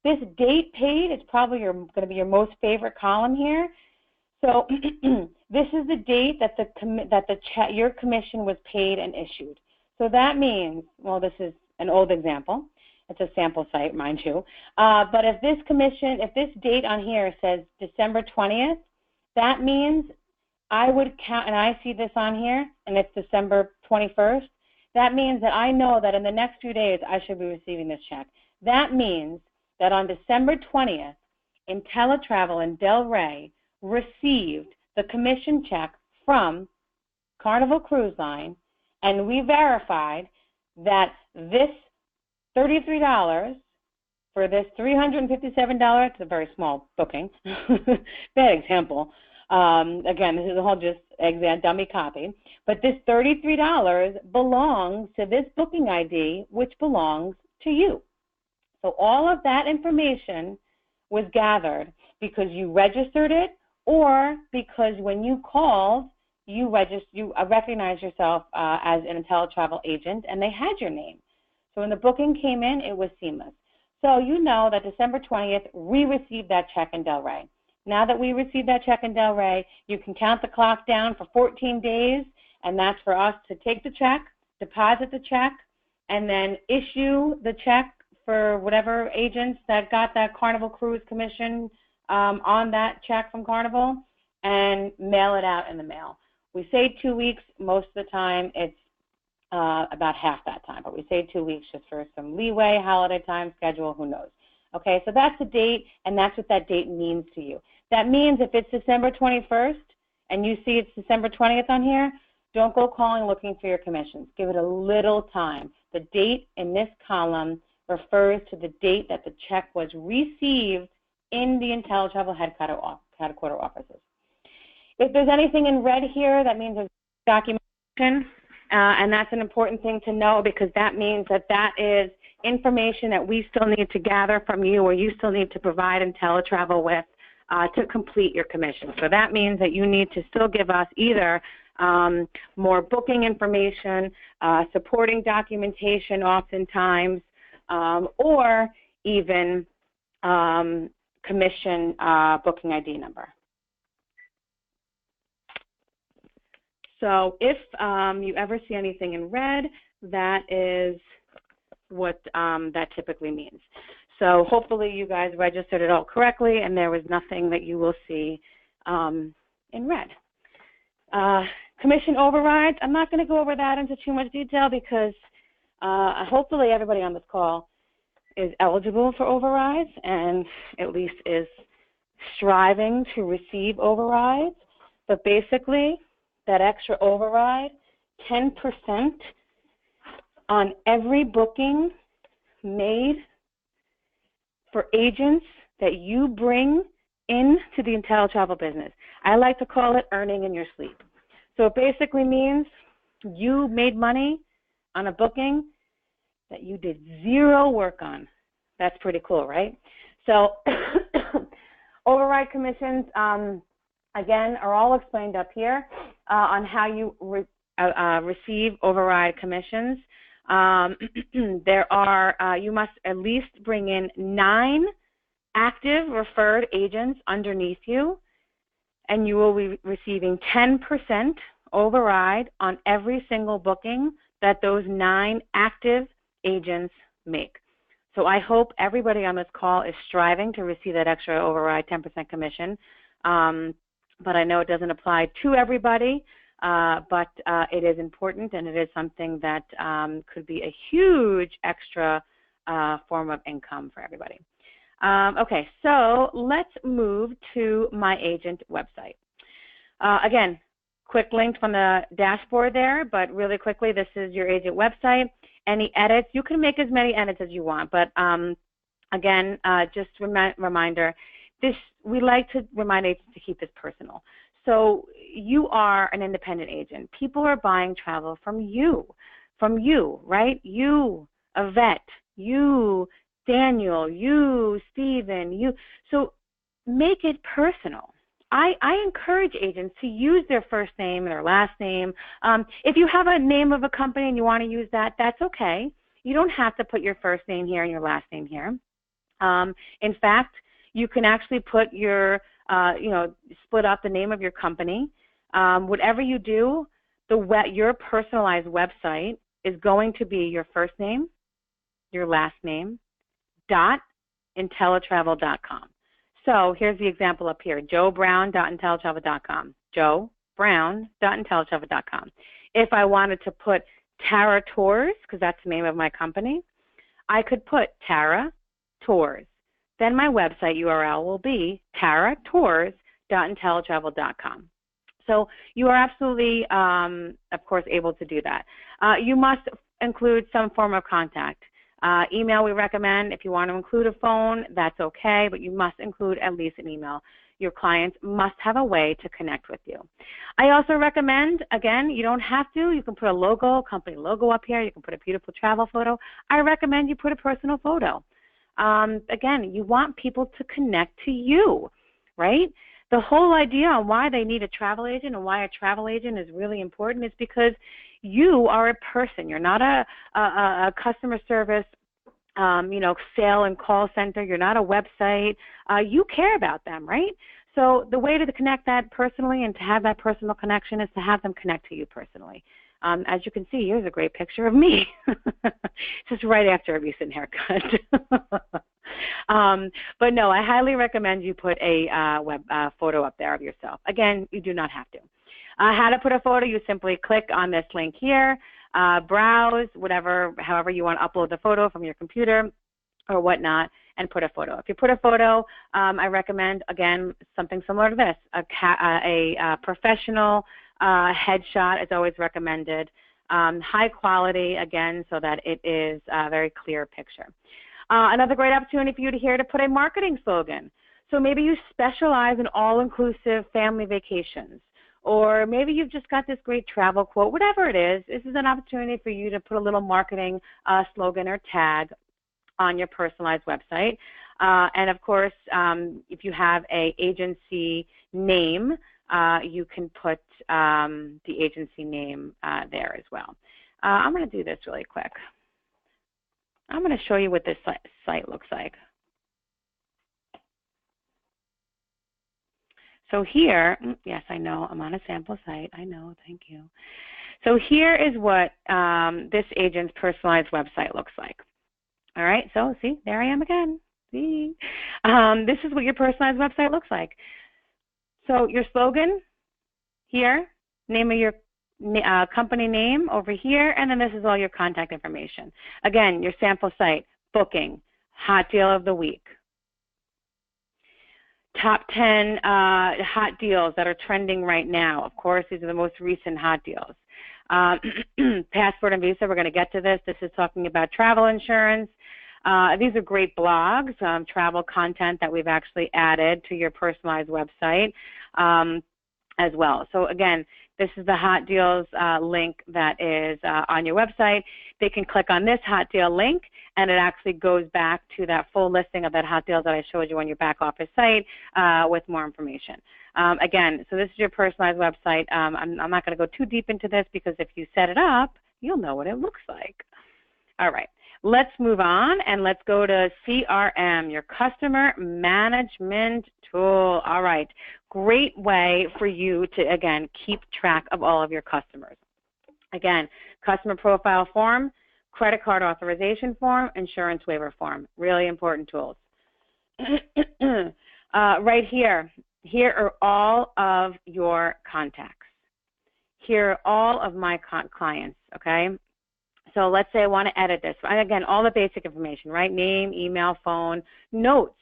This date paid is probably going to be your most favorite column here. So this is the date that your commission was paid and issued. So that means, well, this is an old example. It's a sample site, mind you. But if this date on here says December 20th, that means I would count, and I see this on here, and it's December 21st. That means that I know that in the next few days I should be receiving this check. That means that on December 20th, Inteletravel in Del Rey received the commission check from Carnival Cruise Line, and we verified that this $33 for this $357, it's a very small booking, bad example. Again, this is all just dummy copy, but this $33 belongs to this booking ID, which belongs to you. So all of that information was gathered because you registered it, or because when you called, you recognized yourself as an Inteletravel agent, and they had your name. So when the booking came in, it was seamless. So you know that December 20th, we received that check in Del Rey. Now that we received that check in Del Rey, you can count the clock down for 14 days, and that's for us to take the check, deposit the check, and then issue the check for whatever agents that got that Carnival Cruise commission on that check from Carnival, and mail it out in the mail. We say 2 weeks. Most of the time it's about half that time, but we say 2 weeks just for some leeway, holiday time, schedule, who knows. Okay, so that's the date, and that's what that date means to you. That means if it's December 21st and you see it's December 20th on here, don't go calling looking for your commissions. Give it a little time. The date in this column refers to the date that the check was received in the Inteletravel headquarter offices. If there's anything in red here, that means there's documentation, and that's an important thing to know, because that means that that is information that we still need to gather from you, or you still need to provide Inteletravel with to complete your commission. So that means that you need to still give us either more booking information, supporting documentation oftentimes, or even commission booking ID number. So if you ever see anything in red, that is what that typically means. So hopefully you guys registered it all correctly, and there was nothing that you will see in red. Commission overrides, I'm not going to go over that into too much detail, because hopefully everybody on this call is eligible for overrides and at least is striving to receive overrides. But basically, that extra override, 10% on every booking made for agents that you bring into the Inteletravel business. I like to call it earning in your sleep. So it basically means you made money on a booking that you did zero work on. That's pretty cool, right? So override commissions, again, are all explained up here on how you receive override commissions. There are, you must at least bring in 9 active referred agents underneath you, and you will be receiving 10% override on every single booking that those 9 active agents make. So I hope everybody on this call is striving to receive that extra override 10% commission. But I know it doesn't apply to everybody, but it is important, and it is something that could be a huge extra form of income for everybody. Okay, so let's move to my agent website. Again, quick links on the dashboard there, but really quickly, this is your agent website. Any edits, you can make as many edits as you want, but again, just reminder, we like to remind agents to keep this personal. So you are an independent agent. People are buying travel from you, right? You, Yvette, you, Daniel, you, Stephen, you. So make it personal. I encourage agents to use their first name and their last name. If you have a name of a company and you want to use that, that's okay. You don't have to put your first name here and your last name here. In fact, you can actually put your, split up the name of your company. Whatever you do, your personalized website is going to be your first name, your last name, .inteletravel.com. So here's the example up here, joebrown.inteletravel.com, joebrown.inteletravel.com. If I wanted to put Tara Tours, because that's the name of my company, I could put Tara Tours. Then my website URL will be taratours.inteletravel.com. So you are absolutely, of course, able to do that. You must include some form of contact. Email we recommend. If you want to include a phone, that's okay, but you must include at least an email. Your clients must have a way to connect with you. I also recommend, again, you don't have to. You can put a logo, company logo up here. You can put a beautiful travel photo. I recommend you put a personal photo. Again, you want people to connect to you, right? The whole idea on why they need a travel agent and why a travel agent is really important is because you are a person. You're not a customer service, sale and call center. You're not a website. You care about them, right? So the way to connect that personally and to have that personal connection is to have them connect to you personally. As you can see, here's a great picture of me, just right after a recent haircut. But no, I highly recommend you put a photo up there of yourself. Again, you do not have to. How to put a photo, you simply click on this link here, browse, however you want to upload the photo from your computer or whatnot, and put a photo. If you put a photo, I recommend, again, something similar to this, a professional headshot is always recommended. High quality, again, so that it is a very clear picture. Another great opportunity for you to put a marketing slogan. So maybe you specialize in all-inclusive family vacations, or maybe you've just got this great travel quote. Whatever it is, this is an opportunity for you to put a little marketing slogan or tag on your personalized website. And of course, if you have an agency name, you can put the agency name there as well. I'm going to do this really quick. I'm going to show you what this site looks like. So here, yes, I know, I'm on a sample site. I know, thank you. So here is what this agent's personalized website looks like. All right, so see, there I am again. See? This is what your personalized website looks like. So your slogan here, name of your company name over here, and then this is all your contact information. Again, your sample site, booking, hot deal of the week, top 10 hot deals that are trending right now. Of course, these are the most recent hot deals. Passport and visa, we're going to get to this. This is talking about travel insurance. These are great blogs, travel content that we've actually added to your personalized website as well. So again, this is the hot deals link that is on your website. They can click on this hot deal link, and it actually goes back to that full listing of that hot deals that I showed you on your back office site with more information. Again, so this is your personalized website. I'm not going to go too deep into this because if you set it up, you'll know what it looks like. All right. Let's move on and let's go to CRM, your customer management tool. All right, great way for you to, again, keep track of all of your customers. Again, customer profile form, credit card authorization form, insurance waiver form, really important tools. Right here are all of your contacts. Here are all of my clients, okay? So let's say I want to edit this. And again, all the basic information, right? Name, email, phone, notes.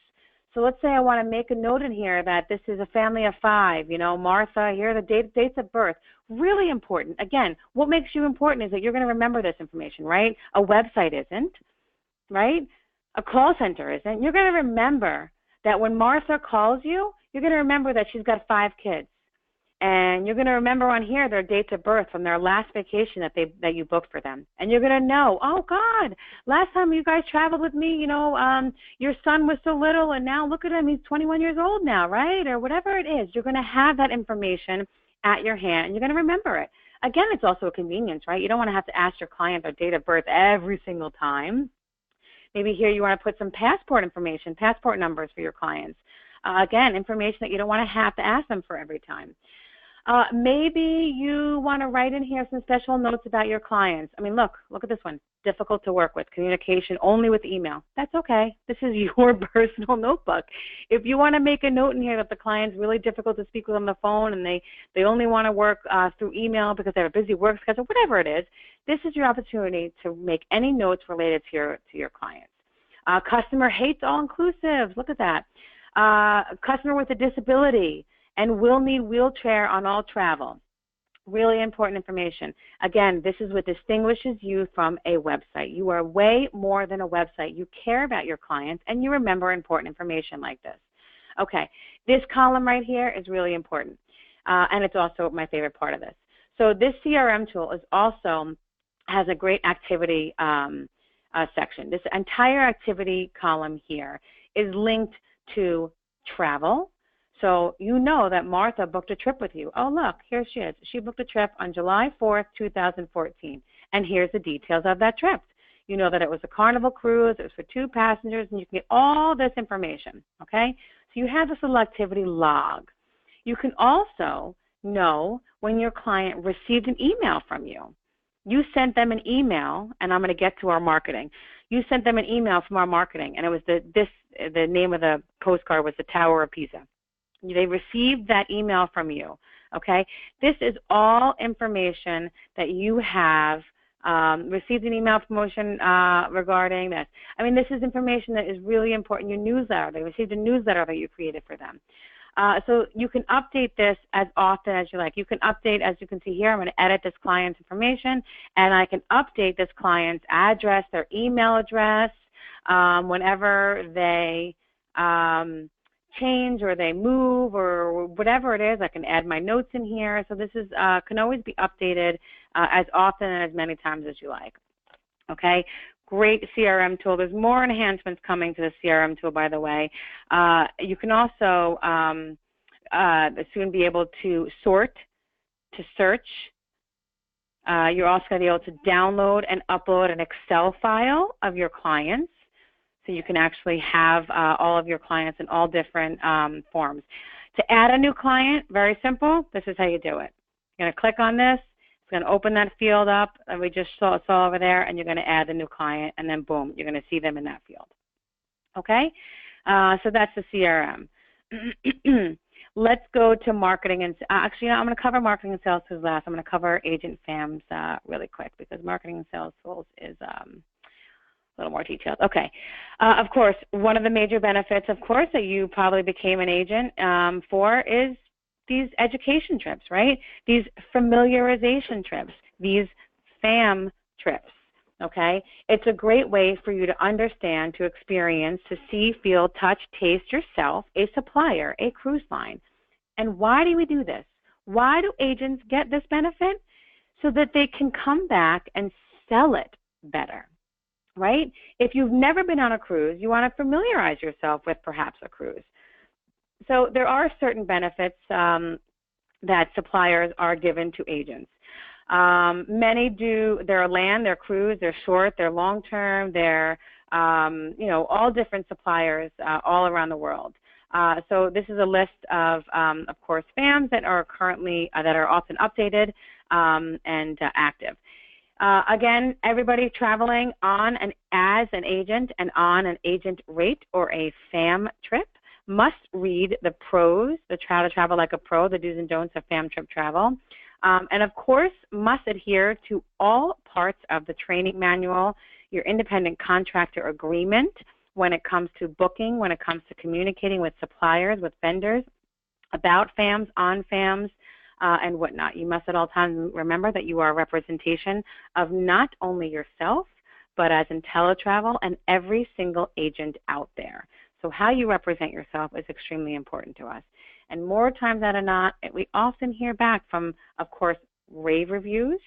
So let's say I want to make a note in here that this is a family of 5, Martha, here are the dates of birth. Really important. Again, what makes you important is that you're going to remember this information, right? A website isn't, right? A call center isn't. You're going to remember that when Martha calls you, you're going to remember that she's got 5 kids. And you're going to remember on here their dates of birth from their last vacation that you booked for them. And you're going to know, oh, God, last time you guys traveled with me, your son was so little, and now look at him, he's 21 years old now, right? Or whatever it is. You're going to have that information at your hand, and you're going to remember it. Again, it's also a convenience, right? You don't want to have to ask your client their date of birth every single time. Maybe here you want to put some passport information, passport numbers for your clients. Again, information that you don't want to have to ask them for every time. Maybe you want to write in here some special notes about your clients. I mean, look at this one. Difficult to work with, communication only with email. That's okay. This is your personal notebook. If you want to make a note in here that the client's really difficult to speak with on the phone and they only want to work through email because they have a busy work schedule, whatever it is, this is your opportunity to make any notes related to your clients. Customer hates all-inclusive. Look at that. Customer with a disability and will need wheelchair on all travel. Really important information. Again, this is what distinguishes you from a website. You are way more than a website. You care about your clients, and you remember important information like this. Okay, this column right here is really important, and it's also my favorite part of this. So this CRM tool has a great activity section. This entire activity column here is linked to travel. So you know that Martha booked a trip with you. Oh, look, here she is. She booked a trip on July 4th, 2014. And here's the details of that trip. You know that it was a Carnival cruise, it was for 2 passengers, and you can get all this information, okay? So you have this little activity log. You can also know when your client received an email from you. You sent them an email, and I'm going to get to our marketing. You sent them an email from our marketing, and it was the name of the postcard was the Tower of Pisa. They received that email from you, okay? This is all information that you have received an email promotion regarding this. I mean, this is information that is really important. Your newsletter, they received a newsletter that you created for them. So you can update this as often as you like. You can update, as you can see here, I'm going to edit this client's information, and I can update this client's address, their email address, whenever they change or they move or whatever it is. I can add my notes in here. So this is can always be updated as often and as many times as you like. Okay, great CRM tool. There's more enhancements coming to the CRM tool, by the way. You can also soon be able to sort, to search. You're also going to be able to download and upload an Excel file of your clients. So you can actually have all of your clients in all different forms. To add a new client, very simple. This is how you do it. You're going to click on this. It's going to open that field up that we just saw over there, and you're going to add the new client, and then boom, you're going to see them in that field. Okay? So that's the CRM. Let's go to marketing. And actually, I'm going to cover marketing and sales tools last. I'm going to cover agent FAMs really quick because marketing and sales tools is a little more detailed. Okay. Of course, one of the major benefits, of course, that you probably became an agent for is these education trips, right? These familiarization trips, these FAM trips, okay? It's a great way for you to understand, to experience, to see, feel, touch, taste yourself, a supplier, a cruise line. And why do we do this? Why do agents get this benefit? So that they can come back and sell it better. Right? If you've never been on a cruise, you want to familiarize yourself with perhaps a cruise. So there are certain benefits that suppliers are given to agents. Many do their land, their cruise, their short, their long-term, their, all different suppliers all around the world. So this is a list of course, FAMs that are currently, that are often updated and active. Again, everybody traveling on and as an agent and on an agent rate or a FAM trip must read the pros, the travel like a pro, the do's and don'ts of FAM trip travel, and of course must adhere to all parts of the training manual, your independent contractor agreement, when it comes to booking, when it comes to communicating with suppliers, with vendors, about FAMs, on FAMs, and whatnot. You must at all times remember that you are a representation of not only yourself, but as Inteletravel and every single agent out there. So how you represent yourself is extremely important to us. And more times than not, we often hear back from, of course, rave reviews,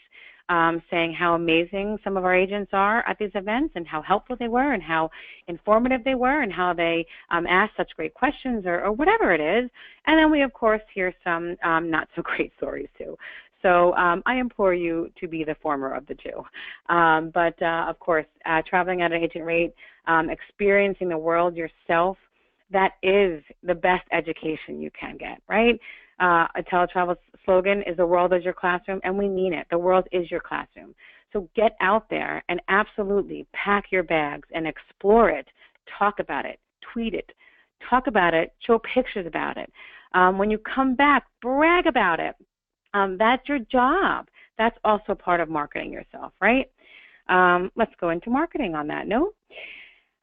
saying how amazing some of our agents are at these events and how helpful they were and how informative they were and how they asked such great questions or whatever it is. And then we, of course, hear some not so great stories too. So I implore you to be the former of the two. But of course, traveling at an agent rate, experiencing the world yourself, that is the best education you can get, right? Inteletravel's slogan is the world is your classroom, and we mean it. The world is your classroom. So get out there and absolutely pack your bags and explore it. Talk about it. Tweet it. Talk about it. Show pictures about it. When you come back, brag about it. That's your job. That's also part of marketing yourself, right? Let's go into marketing on that note.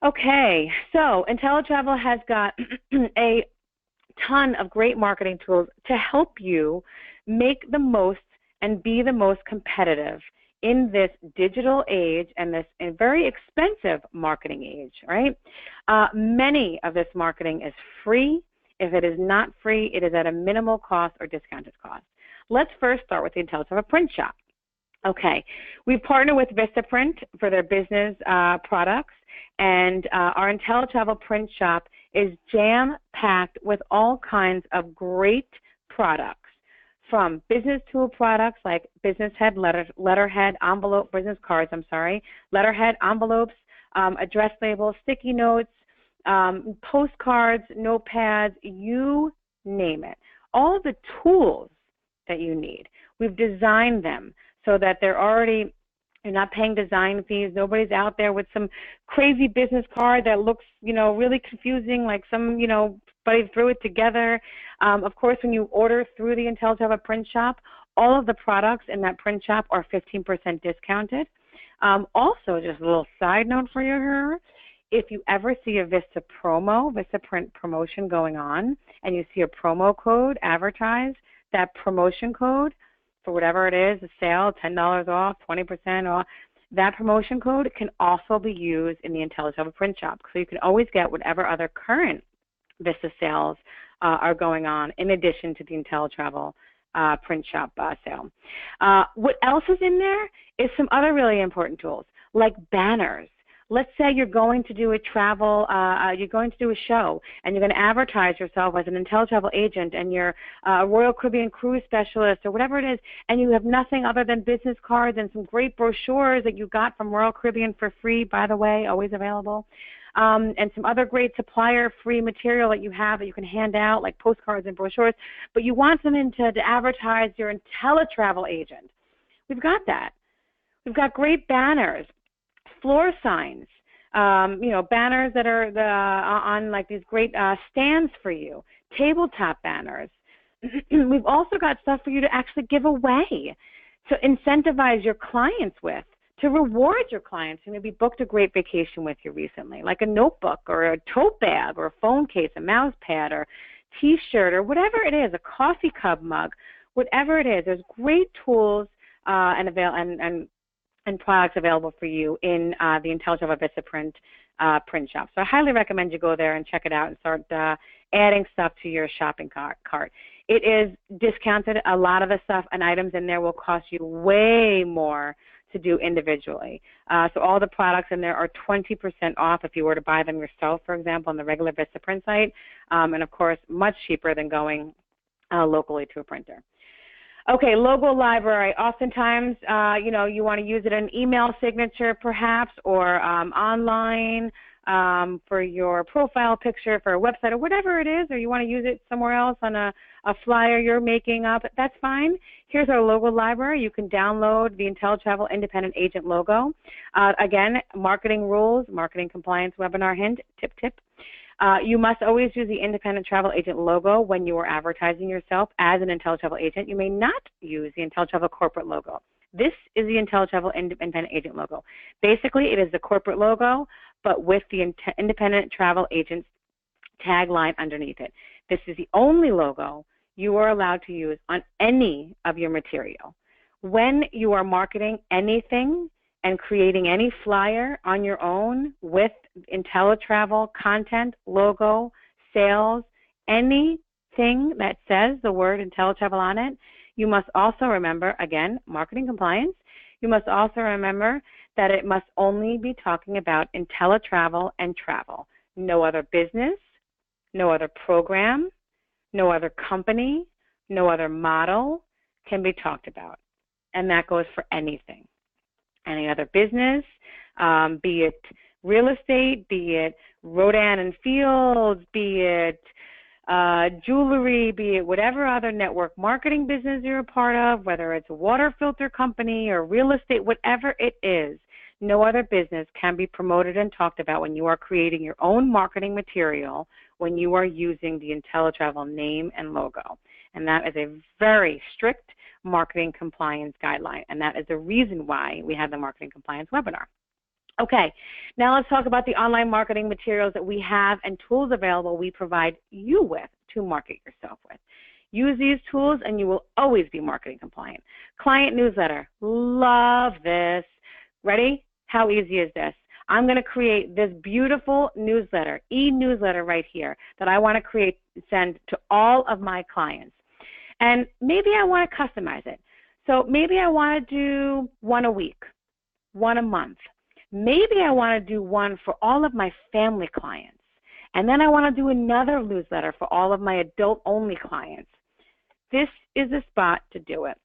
Okay, so Inteletravel has got a ton of great marketing tools to help you make the most and be the most competitive in this digital age and this very expensive marketing age, right? Many of this marketing is free. If it is not free, it is at a minimal cost or discounted cost. Let's first start with the Inteletravel Print Shop. Okay, we've partnered with Vistaprint for their business products, and our Inteletravel Print Shop is jam-packed with all kinds of great products, from business tool products like business head, letterhead, envelope, business cards, letterhead, envelopes, address labels, sticky notes, postcards, notepads, you name it. All the tools that you need, we've designed them so that you're not paying design fees. Nobody's out there with some crazy business card that looks, really confusing, like somebody threw it together. Of course, when you order through the Inteletravel Print Shop, all of the products in that print shop are 15% discounted. Also, just a little side note for you, if you ever see a Vistaprint promotion going on, and you see a promo code advertised, that promotion code, for whatever it is, a sale, $10 off, 20% off, that promotion code can also be used in the Inteletravel Print Shop. So you can always get whatever other current Vista sales are going on in addition to the Inteletravel Print Shop sale. What else is in there is some other really important tools, like banners. Let's say you're going to do a you're going to do a show, and you're going to advertise yourself as an Inteletravel agent, and you're a Royal Caribbean cruise specialist or whatever it is, and you have nothing other than business cards and some great brochures that you got from Royal Caribbean for free, by the way, always available, and some other great supplier-free material that you have that you can hand out, like postcards and brochures, but you want something to advertise your Inteletravel agent. We've got that. We've got great banners. Floor signs, banners that are on like these great stands for you, tabletop banners. We've also got stuff for you to actually give away, to incentivize your clients with, to reward your clients who maybe booked a great vacation with you recently, like a notebook or a tote bag or a phone case, a mouse pad or T-shirt or whatever it is, a coffee cup mug, whatever it is. There's great tools and products available for you in the Inteletravel Vistaprint print shop. So I highly recommend you go there and check it out and start adding stuff to your shopping cart. It is discounted. A lot of the stuff and items in there will cost you way more to do individually. So all the products in there are 20% off if you were to buy them yourself, for example, on the regular Vistaprint site, and of course, much cheaper than going locally to a printer. Okay, logo library. Oftentimes, you want to use it in an email signature perhaps, or online for your profile picture for a website or whatever it is, or you want to use it somewhere else on a flyer you're making up. That's fine. Here's our logo library. You can download the Inteletravel Independent Agent logo. Again, marketing rules, marketing compliance webinar hint, tip. You must always use the Independent Travel Agent logo when you are advertising yourself as an Inteletravel agent. You may not use the Inteletravel corporate logo. This is the Inteletravel Independent Agent logo. Basically, it is the corporate logo, but with the independent travel agent's tagline underneath it. This is the only logo you are allowed to use on any of your material. When you are marketing anything and creating any flyer on your own with Inteletravel content, logo, sales, anything that says the word Inteletravel on it, you must also remember, again, marketing compliance, you must also remember that it must only be talking about Inteletravel and travel. No other business, no other program, no other company, no other model can be talked about. And that goes for anything. Any other business, be it real estate, be it Rodan and Fields, be it jewelry, be it whatever other network marketing business you're a part of, whether it's a water filter company or real estate, whatever it is, no other business can be promoted and talked about when you are creating your own marketing material when you are using the Inteletravel name and logo. And that is a very strict marketing compliance guideline, and that is the reason why we have the marketing compliance webinar. Okay, now let's talk about the online marketing materials that we have and tools available we provide you with to market yourself with. Use these tools and you will always be marketing compliant. Client newsletter, love this. Ready? How easy is this? I'm going to create this beautiful newsletter, e-newsletter right here that I want to create and send to all of my clients. And maybe I want to customize it. So maybe I want to do one a week, one a month. Maybe I want to do one for all of my family clients. And then I want to do another newsletter for all of my adult-only clients. This is the spot to do it.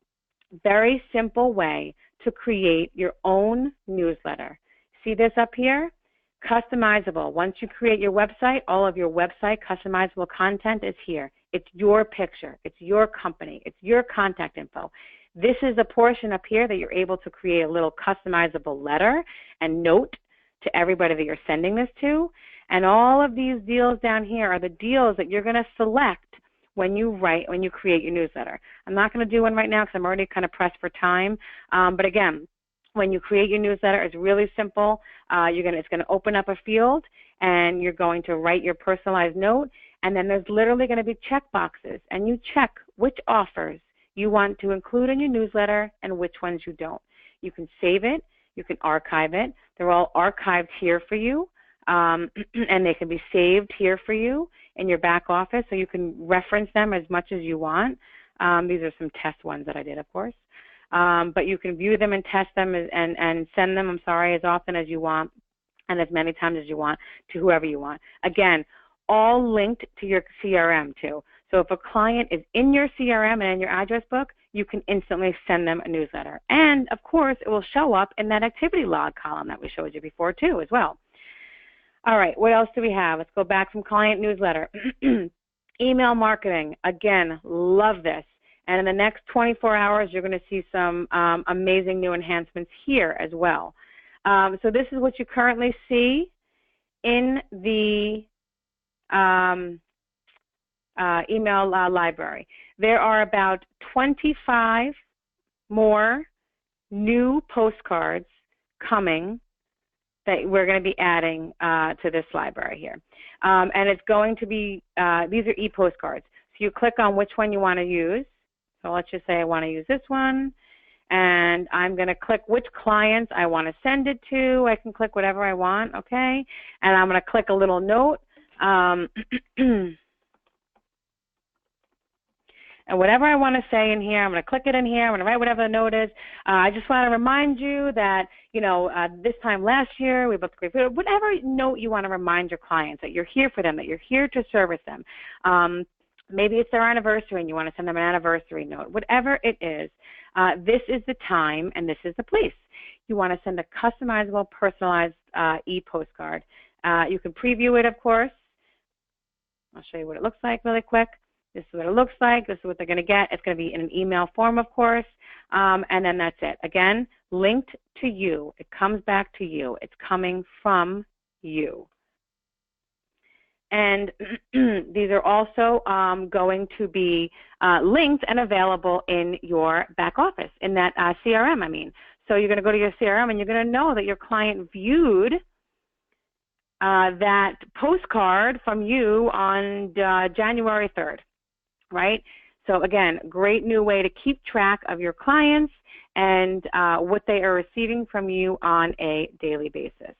Very simple way to create your own newsletter. See this up here? Customizable. Once you create your website, all of your website customizable content is here. It's your picture. It's your company. It's your contact info. This is the portion up here that you're able to create a little customizable letter and note to everybody that you're sending this to. And all of these deals down here are the deals that you're going to select when you create your newsletter. I'm not going to do one right now because I'm already kind of pressed for time. But again, when you create your newsletter, it's really simple. It's going to open up a field, and you're going to write your personalized note, and then there's literally going to be check boxes, and you check which offers you want to include in your newsletter and which ones you don't. You can save it. You can archive it. They're all archived here for you, and they can be saved here for you in your back office, so you can reference them as much as you want. These are some test ones that I did, of course. But you can view them and test them and send them, as often as you want and as many times as you want to whoever you want. Again, all linked to your CRM too. So if a client is in your CRM and in your address book, you can instantly send them a newsletter. And of course, it will show up in that activity log column that we showed you before too as well. All right, what else do we have? Let's go back from client newsletter. Email marketing, again, love this. And in the next 24 hours, you're going to see some amazing new enhancements here as well. So this is what you currently see in the email library. There are about 25 more new postcards coming that we're going to be adding to this library here. And it's going to be, these are e-postcards. So you click on which one you want to use. So let's just say I want to use this one, and I'm going to click which clients I want to send it to. I can click whatever I want, okay? And I'm going to click a little note. And whatever I want to say in here, I'm going to click it in here. I'm going to write whatever the note is. I just want to remind you that, this time last year, we both agreed, whatever note you want to remind your clients that you're here for them, that you're here to service them. Maybe it's their anniversary and you want to send them an anniversary note. Whatever it is, this is the time and this is the place. You want to send a customizable, personalized e-postcard. You can preview it, of course. I'll show you what it looks like really quick. This is what it looks like. This is what they're going to get. It's going to be in an email form, of course, and then that's it. Again, linked to you. It comes back to you. It's coming from you. And these are also going to be linked and available in your back office, in that CRM, I mean. So you're going to go to your CRM and you're going to know that your client viewed that postcard from you on January 3rd, right? So again, great new way to keep track of your clients and what they are receiving from you on a daily basis.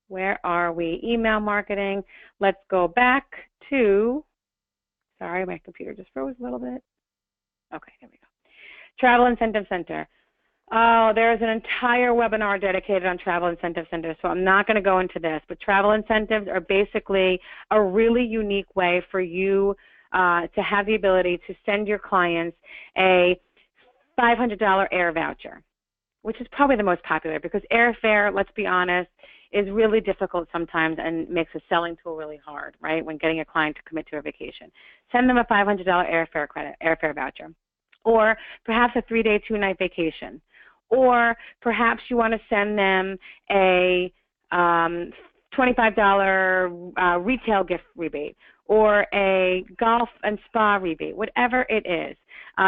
Where are we? Email marketing. Let's go back to, sorry, my computer just froze a little bit. Okay, here we go. Travel Incentive Center. Oh, there's an entire webinar dedicated on Travel Incentive Center, so I'm not going to go into this, but travel incentives are basically a really unique way for you to have the ability to send your clients a $500 air voucher, which is probably the most popular because airfare, let's be honest, is really difficult sometimes and makes a selling tool really hard, right, when getting a client to commit to a vacation. Send them a $500 airfare voucher, or perhaps a 3-day, 2-night vacation. Or perhaps you want to send them a $25 retail gift rebate or a golf and spa rebate, whatever it is.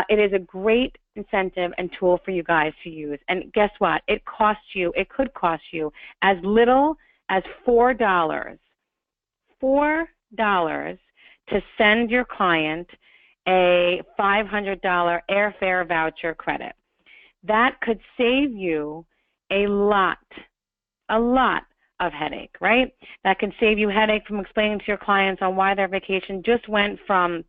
It is a great incentive and tool for you guys to use. And guess what? It could cost you as little as $4 to send your client a $500 airfare voucher credit. That could save you a lot of headache, right? That can save you headache from explaining to your clients on why their vacation just went from,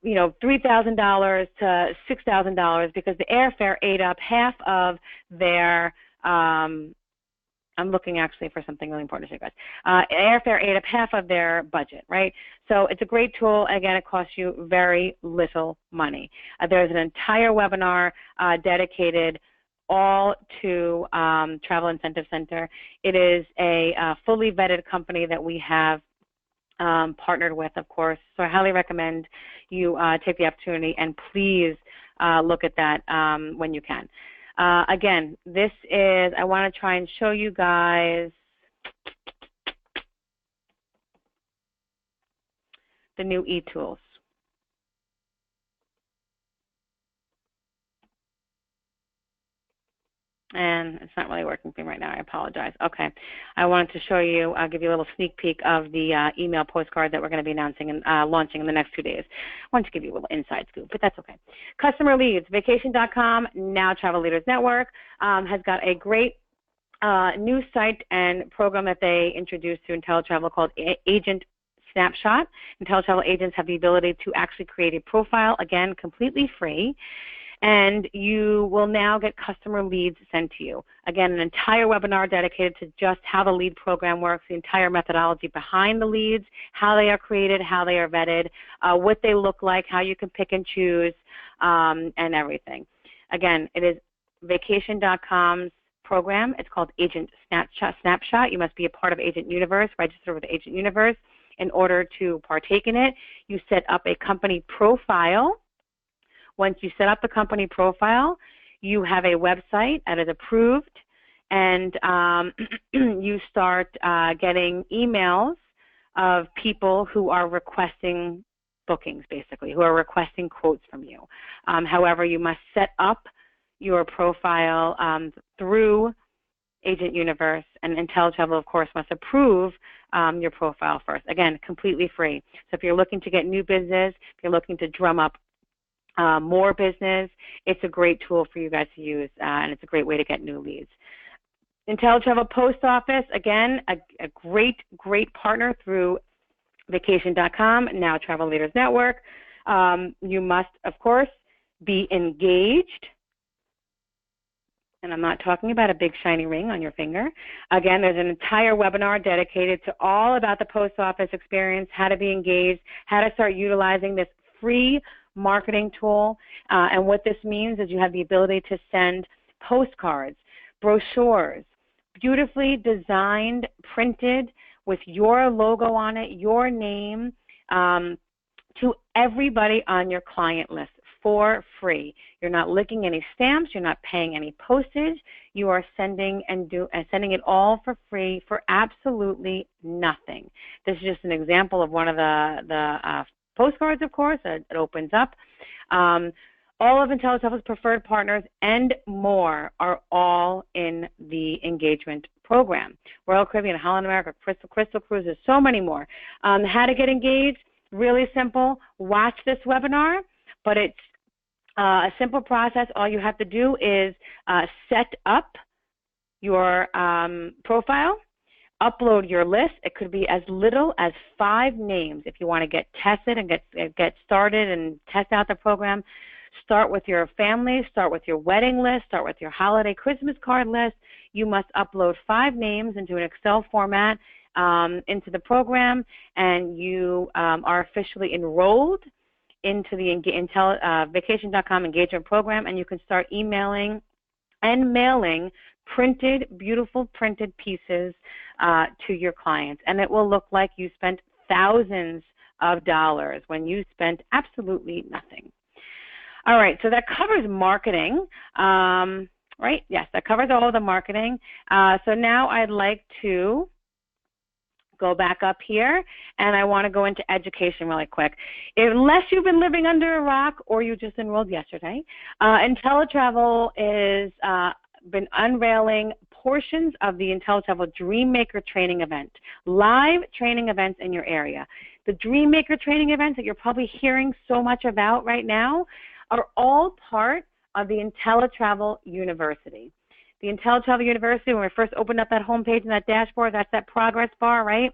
$3,000 to $6,000 because the airfare ate up half of their, I'm looking actually for something really important to say, guys. Airfare ate up half of their budget, right? So it's a great tool. Again, it costs you very little money. There's an entire webinar dedicated all to Travel Incentive Center. It is a fully vetted company that we have partnered with, of course. So I highly recommend you take the opportunity and please look at that when you can. Again, this is, I want to try and show you guys the new e-tools. And it's not really working for me right now. I apologize. Okay. I wanted to show you, I'll give you a little sneak peek of the email postcard that we're going to be announcing and launching in the next 2 days. I wanted to give you a little inside scoop, but that's okay. Customer leads, vacation.com, now Travel Leaders Network, has got a great new site and program that they introduced to Inteletravel called Agent Snapshot. Inteletravel agents have the ability to actually create a profile, again, completely free. And you will now get customer leads sent to you. Again, an entire webinar dedicated to just how the lead program works, the entire methodology behind the leads, how they are created, how they are vetted, what they look like, how you can pick and choose, and everything. Again, it is vacation.com's program. It's called Agent Snapshot. You must be a part of Agent Universe, register with Agent Universe in order to partake in it. You set up a company profile. Once you set up the company profile, you have a website that is approved, and you start getting emails of people who are requesting bookings, basically, who are requesting quotes from you. However, you must set up your profile through Agent Universe, and Inteletravel, of course, must approve your profile first. Again, completely free. So if you're looking to get new business, if you're looking to drum up more business, it's a great tool for you guys to use, and it's a great way to get new leads. Inteletravel Post Office, again, a great partner through vacation.com, now Travel Leaders Network. You must, of course, be engaged. And I'm not talking about a big shiny ring on your finger. Again, there's an entire webinar dedicated to all about the post office experience, how to be engaged, how to start utilizing this free marketing tool. And what this means is you have the ability to send postcards, brochures, beautifully designed, printed with your logo on it, your name, to everybody on your client list for free. You're not licking any stamps. You're not paying any postage. You are sending sending it all for free for absolutely nothing. This is just an example of one of the postcards, of course. It opens up. All of Inteletravel's preferred partners and more are all in the engagement program. Royal Caribbean, Holland America, Crystal Cruises, so many more. How to get engaged, really simple. Watch this webinar, but it's a simple process. All you have to do is set up your profile, upload your list. It could be as little as 5 names if you want to get tested and get started and test out the program. Start with your family, start with your wedding list, start with your holiday Christmas card list. You must upload 5 names into an Excel format into the program, and you are officially enrolled into the vacation.com engagement program, and you can start emailing and mailing beautiful printed pieces to your clients. And it will look like you spent thousands of dollars when you spent absolutely nothing. All right, so that covers marketing, right? Yes, that covers all of the marketing. So now I'd like to go back up here, and I want to go into education really quick. Unless you've been living under a rock or you just enrolled yesterday, Inteletravel is been unveiling portions of the Inteletravel Dreammaker training event, live training events in your area. The Dreammaker training events that you're probably hearing so much about right now are all part of the Inteletravel University. The Inteletravel University, when we first opened up that homepage and that dashboard, that's that progress bar, right?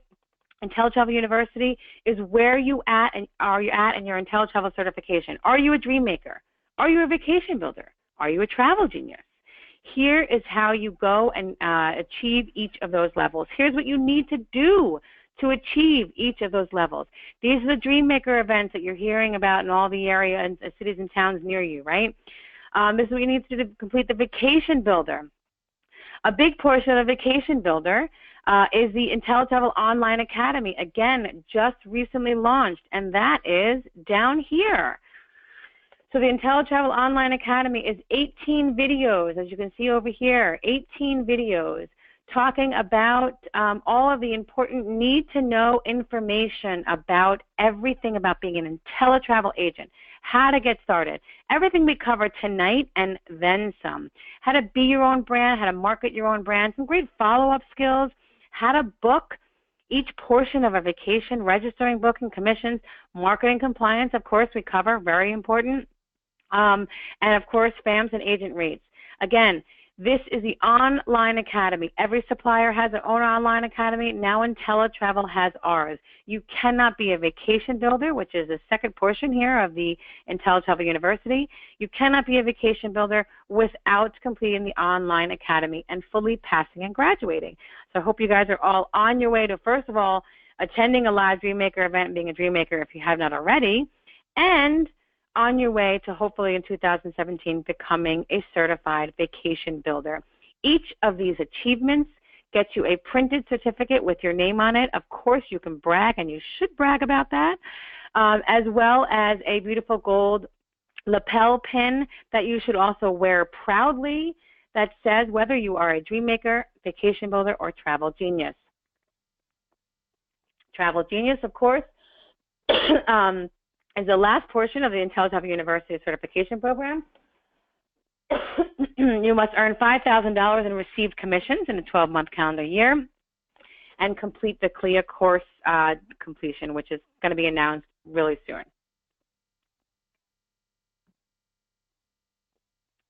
Inteletravel University is where are you at in your Inteletravel certification. Are you a dream maker? Are you a vacation builder? Are you a travel genius? Here is how you go and achieve each of those levels. Here's what you need to do to achieve each of those levels. These are the dream maker events that you're hearing about in all the area and cities and towns near you, right? This is what you need to do to complete the vacation builder. A big portion of the vacation builder is the Inteletravel Online Academy. Again, just recently launched, and that is down here. So the Inteletravel Online Academy is 18 videos, as you can see over here, 18 videos talking about all of the important need-to-know information about everything about being an Inteletravel agent, how to get started, everything we cover tonight and then some, how to be your own brand, how to market your own brand, some great follow-up skills, how to book each portion of a vacation, registering, booking, commissions, marketing compliance, of course, we cover, very important, and of course, FAMs and agent rates. Again, this is the online academy. Every supplier has their own online academy. Now Inteletravel has ours. You cannot be a vacation builder, which is the second portion here of the Inteletravel University. You cannot be a vacation builder without completing the online academy and fully passing and graduating. So I hope you guys are all on your way to, first of all, attending a live Dreammaker event and being a Dreammaker if you have not already, and on your way to hopefully in 2017 becoming a certified vacation builder. Each of these achievements gets you a printed certificate with your name on it. Of course, you can brag, and you should brag about that, as well as a beautiful gold lapel pin that you should also wear proudly that says whether you are a dream maker, vacation builder, or travel genius. Travel genius, of course, is the last portion of the Inteletravel University certification program. You must earn $5,000 in received commissions in a 12-month calendar year and complete the CLIA course completion, which is going to be announced really soon.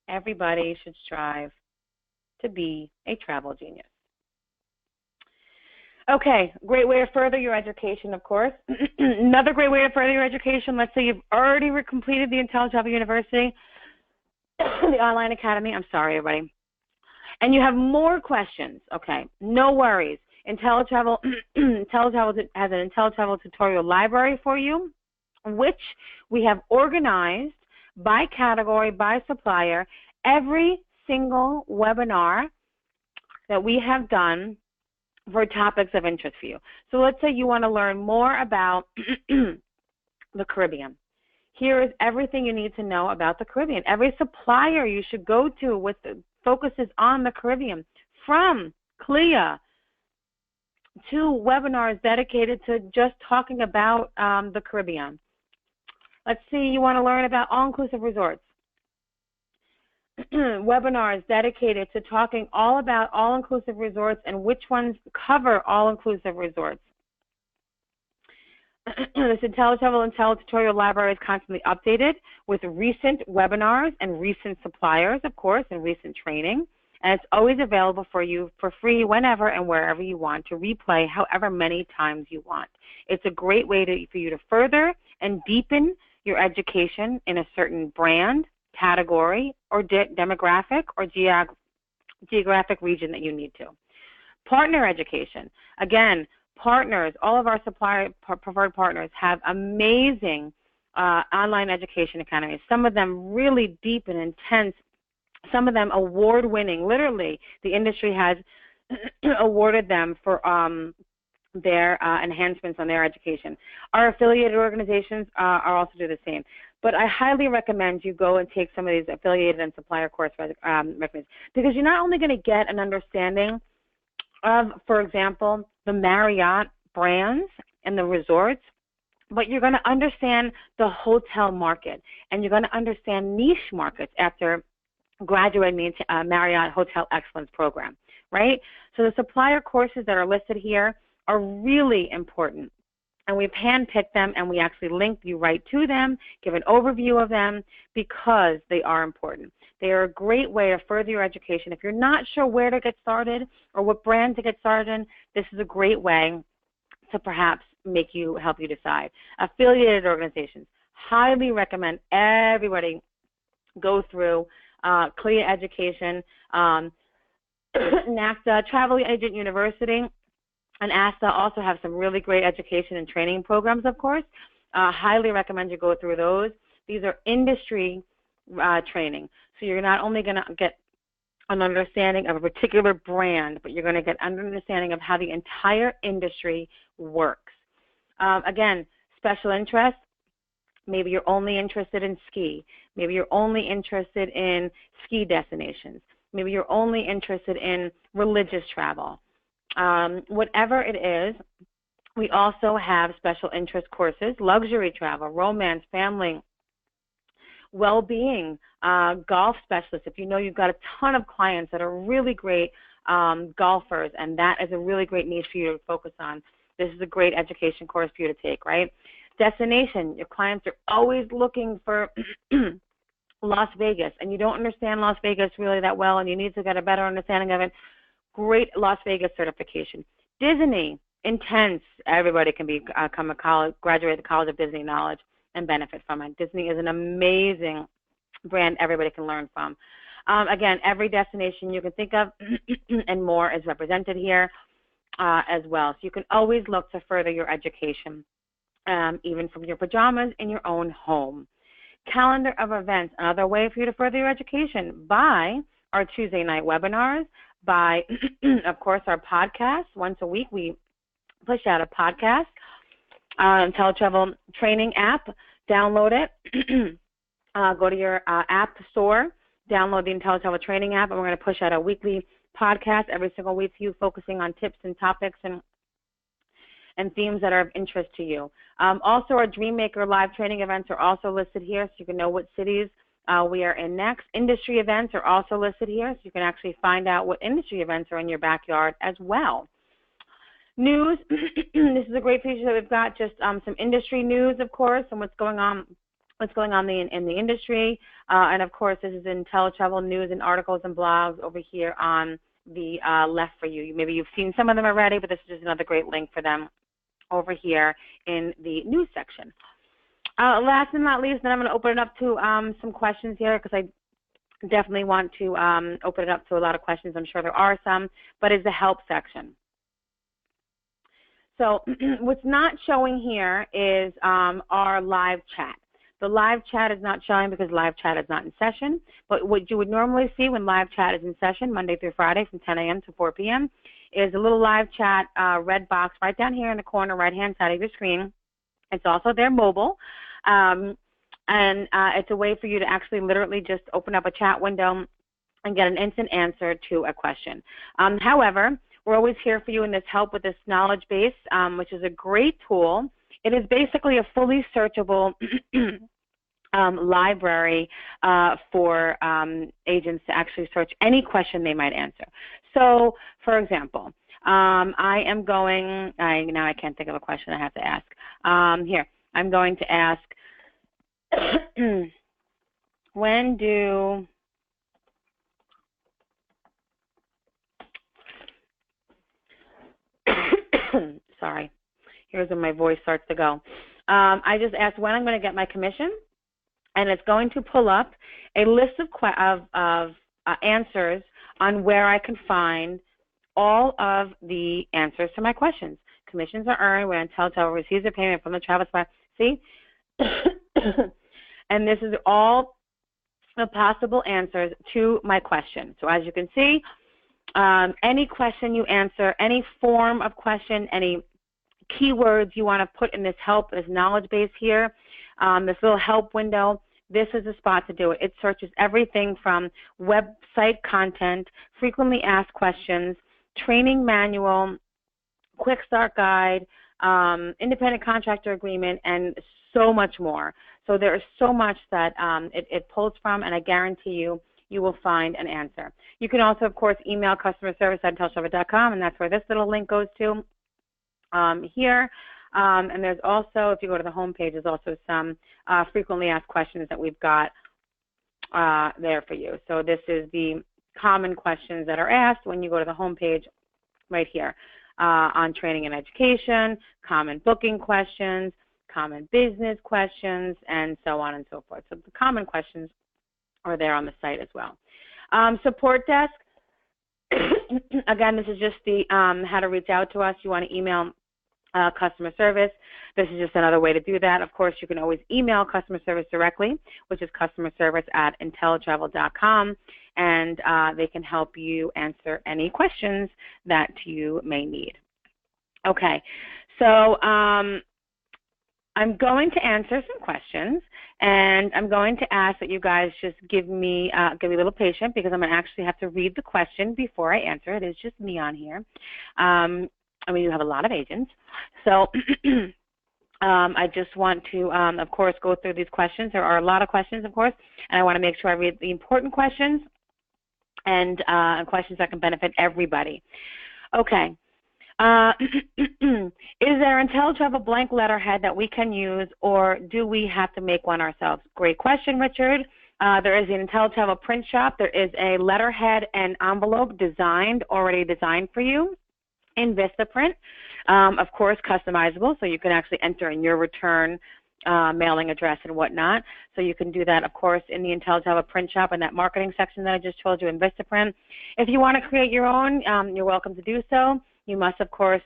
Everybody should strive to be a travel genius. Okay, great way to further your education, of course. Another great way to further your education, let's say you've already completed the Inteletravel University, the online academy, I'm sorry, everybody, and you have more questions, okay, no worries. Inteletravel has an Inteletravel tutorial library for you, which we have organized by category, by supplier, every single webinar that we have done for topics of interest for you. So let's say you want to learn more about the Caribbean. Here is everything you need to know about the Caribbean. Every supplier you should go to with the focuses on the Caribbean, from CLIA to webinars dedicated to just talking about the Caribbean. Let's see, you want to learn about all-inclusive resorts. webinars dedicated to talking all about all-inclusive resorts and which ones cover all-inclusive resorts. This Inteletravel tutorial library is constantly updated with recent webinars and recent suppliers, of course, and recent training. And it's always available for you for free whenever and wherever you want to replay however many times you want. It's a great way for you to further and deepen your education in a certain brand, category, or demographic or geographic region that you need to. Partner education. Again, partners, all of our preferred partners have amazing online education academies, some of them really deep and intense, some of them award-winning. Literally, the industry has awarded them for their enhancements on their education. Our affiliated organizations are also do the same. But I highly recommend you go and take some of these affiliated and supplier course recommendations, because you're not only going to get an understanding of, for example, the Marriott brands and the resorts, but you're going to understand the hotel market, and you're going to understand niche markets after graduating the Marriott Hotel Excellence Program, right? So the supplier courses that are listed here are really important, and we've handpicked them, and we actually link you right to them, give an overview of them, because they are important. They are a great way to further your education. If you're not sure where to get started or what brand to get started in, this is a great way to perhaps help you decide. Affiliated organizations, highly recommend everybody go through CLIA Education, NAFTA, Travel Agent University, and ASTA also have some really great education and training programs, of course. Highly recommend you go through those. These are industry training. So you're not only going to get an understanding of a particular brand, but you're going to get an understanding of how the entire industry works. Again, special interest. Maybe you're only interested in ski. Maybe you're only interested in ski destinations. Maybe you're only interested in religious travel. Whatever it is, we also have special interest courses, luxury travel, romance, family, well-being, golf specialists. If you know you've got a ton of clients that are really great golfers, and that is a really great niche for you to focus on, this is a great education course for you to take, right? Destination, your clients are always looking for Las Vegas, and you don't understand Las Vegas really that well, and you need to get a better understanding of it. Great Las Vegas certification. Disney, intense. Everybody can graduate the College of Disney Knowledge and benefit from it. Disney is an amazing brand everybody can learn from. Again, every destination you can think of and more is represented here as well. So you can always look to further your education, even from your pajamas in your own home. Calendar of events, another way for you to further your education, by our Tuesday night webinars, by, of course, our podcast. Once a week, we push out a podcast, Inteletravel training app. Download it. Go to your app store, download the Inteletravel training app, and we're going to push out a weekly podcast every single week to you, focusing on tips and topics and themes that are of interest to you. Also, our Dreammaker live training events are also listed here, so you can know what cities we are in next. Industry events are also listed here, so you can actually find out what industry events are in your backyard as well. News, this is a great feature that we've got, just some industry news, of course, and what's going on in the industry. And of course, this is Inteletravel news and articles and blogs over here on the left for you. Maybe you've seen some of them already, but this is just another great link for them over here in the news section. Last but not least, then I'm going to open it up to some questions here, because I definitely want to open it up to a lot of questions. I'm sure there are some, but is the help section. So what's not showing here is our live chat. The live chat is not showing because live chat is not in session, but what you would normally see when live chat is in session, Monday through Friday from 10 a.m. to 4 p.m., is a little live chat red box right down here in the corner right-hand side of your screen. It's also there mobile, and it's a way for you to actually literally just open up a chat window and get an instant answer to a question. However, we're always here for you in this help with this knowledge base, which is a great tool. It is basically a fully searchable library for agents to actually search any question they might answer. So, for example, I am going, now I can't think of a question I have to ask. Here, I'm going to ask, when do sorry, here's when my voice starts to go. I just asked when I'm going to get my commission, and it's going to pull up a list of answers on where I can find all of the answers to my questions. Commissions are earned when Inteletravel receives a payment from the travel spot. See? And this is all the possible answers to my question. So as you can see, any question you answer, any form of question, any keywords you want to put in this help, this knowledge base here, this little help window, this is the spot to do it. It searches everything from website content, frequently asked questions, training manual, quick start guide, independent contractor agreement, and so much more. So there is so much that it pulls from, and I guarantee you, you will find an answer. You can also, of course, email customer service at inteletravel.com, and that's where this little link goes to here. And there's also, if you go to the home page, there's also some frequently asked questions that we've got there for you. So this is the common questions that are asked when you go to the home page right here on training and education, common booking questions, common business questions, and so on and so forth. So the common questions are there on the site as well. Support desk, again, this is just the how to reach out to us. You want to email customer service. This is just another way to do that. Of course, you can always email customer service directly, which is customerservice@inteletravel.com, and they can help you answer any questions that you may need. Okay, so I'm going to answer some questions, and I'm going to ask that you guys just give me a little patience, because I'm going to actually have to read the question before I answer it. It's just me on here. We do have a lot of agents. So I just want to, of course, go through these questions. There are a lot of questions, of course, and I want to make sure I read the important questions and questions that can benefit everybody. Okay. Is there Inteletravel blank letterhead that we can use, or do we have to make one ourselves? Great question, Richard. There is an Inteletravel print shop. There is a letterhead and envelope already designed for you in Vistaprint. Of course, customizable, so you can actually enter in your return mailing address and whatnot. So you can do that, of course, in the Inteletravel print shop in that marketing section that I just told you in Vistaprint. If you want to create your own, you're welcome to do so. You must, of course,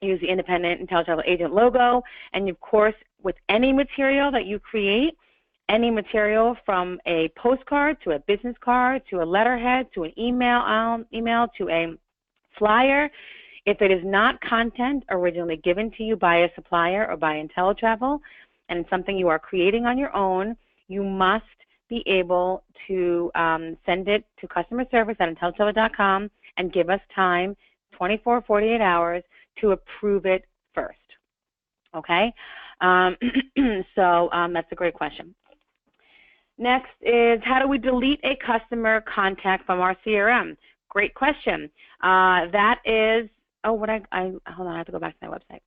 use the independent Inteletravel agent logo. And, of course, with any material that you create, any material from a postcard to a business card to a letterhead to an email to a flyer, if it is not content originally given to you by a supplier or by Inteletravel, and it's something you are creating on your own, you must be able to send it to customer service at inteletravel.com and give us time, 24, 48 hours, to approve it first. Okay? So that's a great question. Next is, how do we delete a customer contact from our CRM? Great question. That is, hold on, I have to go back to my website.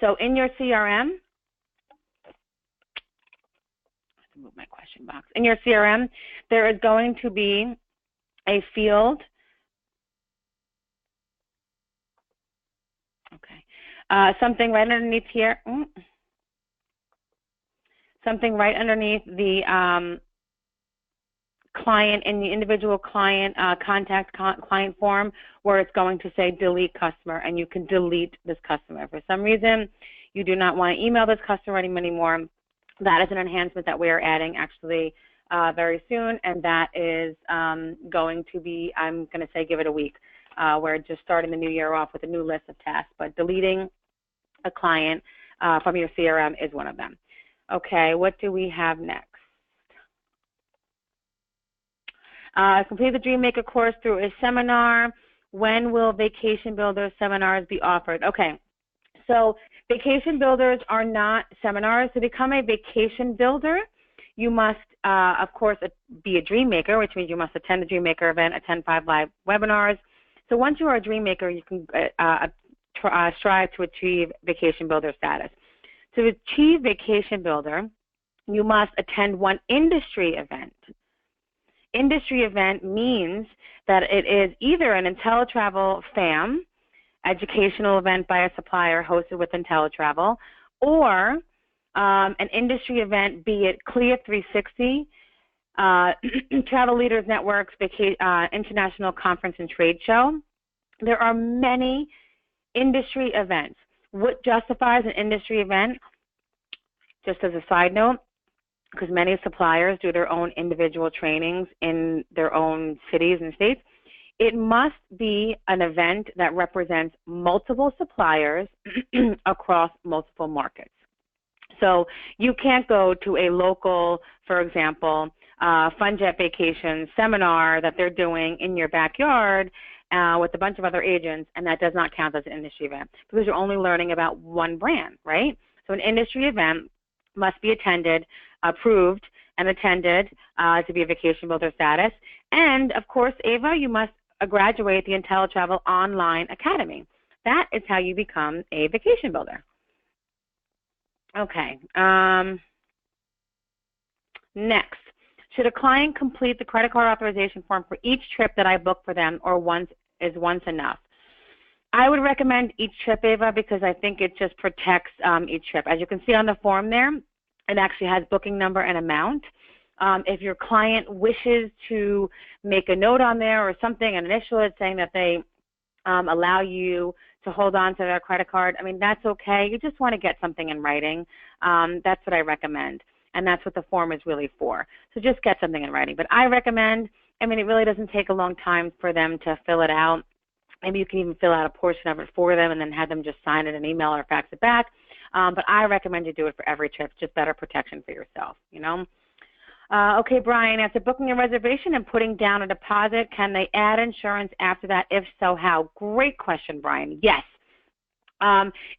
So in your CRM, let's move my question box. In your CRM, there is going to be a field. Okay. Something right underneath here. Something right underneath the client, in the individual client client form, where it's going to say delete customer, and you can delete this customer. For some reason, you do not want to email this customer anymore. That is an enhancement that we are adding actually very soon, and that is going to be, I'm going to say, give it a week. We're just starting the new year off with a new list of tasks, but deleting a client from your CRM is one of them. Okay, what do we have next? Complete the Dreammaker course through a seminar. When will Vacation Builder seminars be offered? Okay, so Vacation builders are not seminars. To become a vacation builder, you must, of course, be a dream maker, which means you must attend a dream maker event, attend 5 live webinars. So once you are a dream maker, you can strive to achieve vacation builder status. To achieve vacation builder, you must attend one industry event. Industry event means that it is either an Inteletravel FAM, educational event by a supplier hosted with Inteletravel, or an industry event, be it CLIA 360, Travel Leaders Network's International Conference and Trade Show. There are many industry events. What justifies an industry event, just as a side note, because many suppliers do their own individual trainings in their own cities and states, it must be an event that represents multiple suppliers across multiple markets. So you can't go to a local, for example, FunJet Vacation seminar that they're doing in your backyard with a bunch of other agents, and that does not count as an industry event because you're only learning about one brand, right? So an industry event must be attended, approved, and attended to be a vacation builder status. And, of course, Ava, you must graduate the Inteletravel Online Academy. That is how you become a vacation builder. Okay. Next, should a client complete the credit card authorization form for each trip that I book for them, or once enough? I would recommend each trip, Ava, because I think it just protects each trip. As you can see on the form there, it actually has booking number and amount. If your client wishes to make a note on there or something, an initial it saying that they allow you to hold on to their credit card, I mean, that's okay. You just want to get something in writing. That's what I recommend, and that's what the form is really for. So just get something in writing. But I recommend, I mean, it really doesn't take a long time for them to fill it out. Maybe you can even fill out a portion of it for them and then have them just sign it in email or fax it back. But I recommend you do it for every trip. It's just better protection for yourself, you know. Okay, Brian, after booking a reservation and putting down a deposit, can they add insurance after that? If so, how? Great question, Brian. Yes.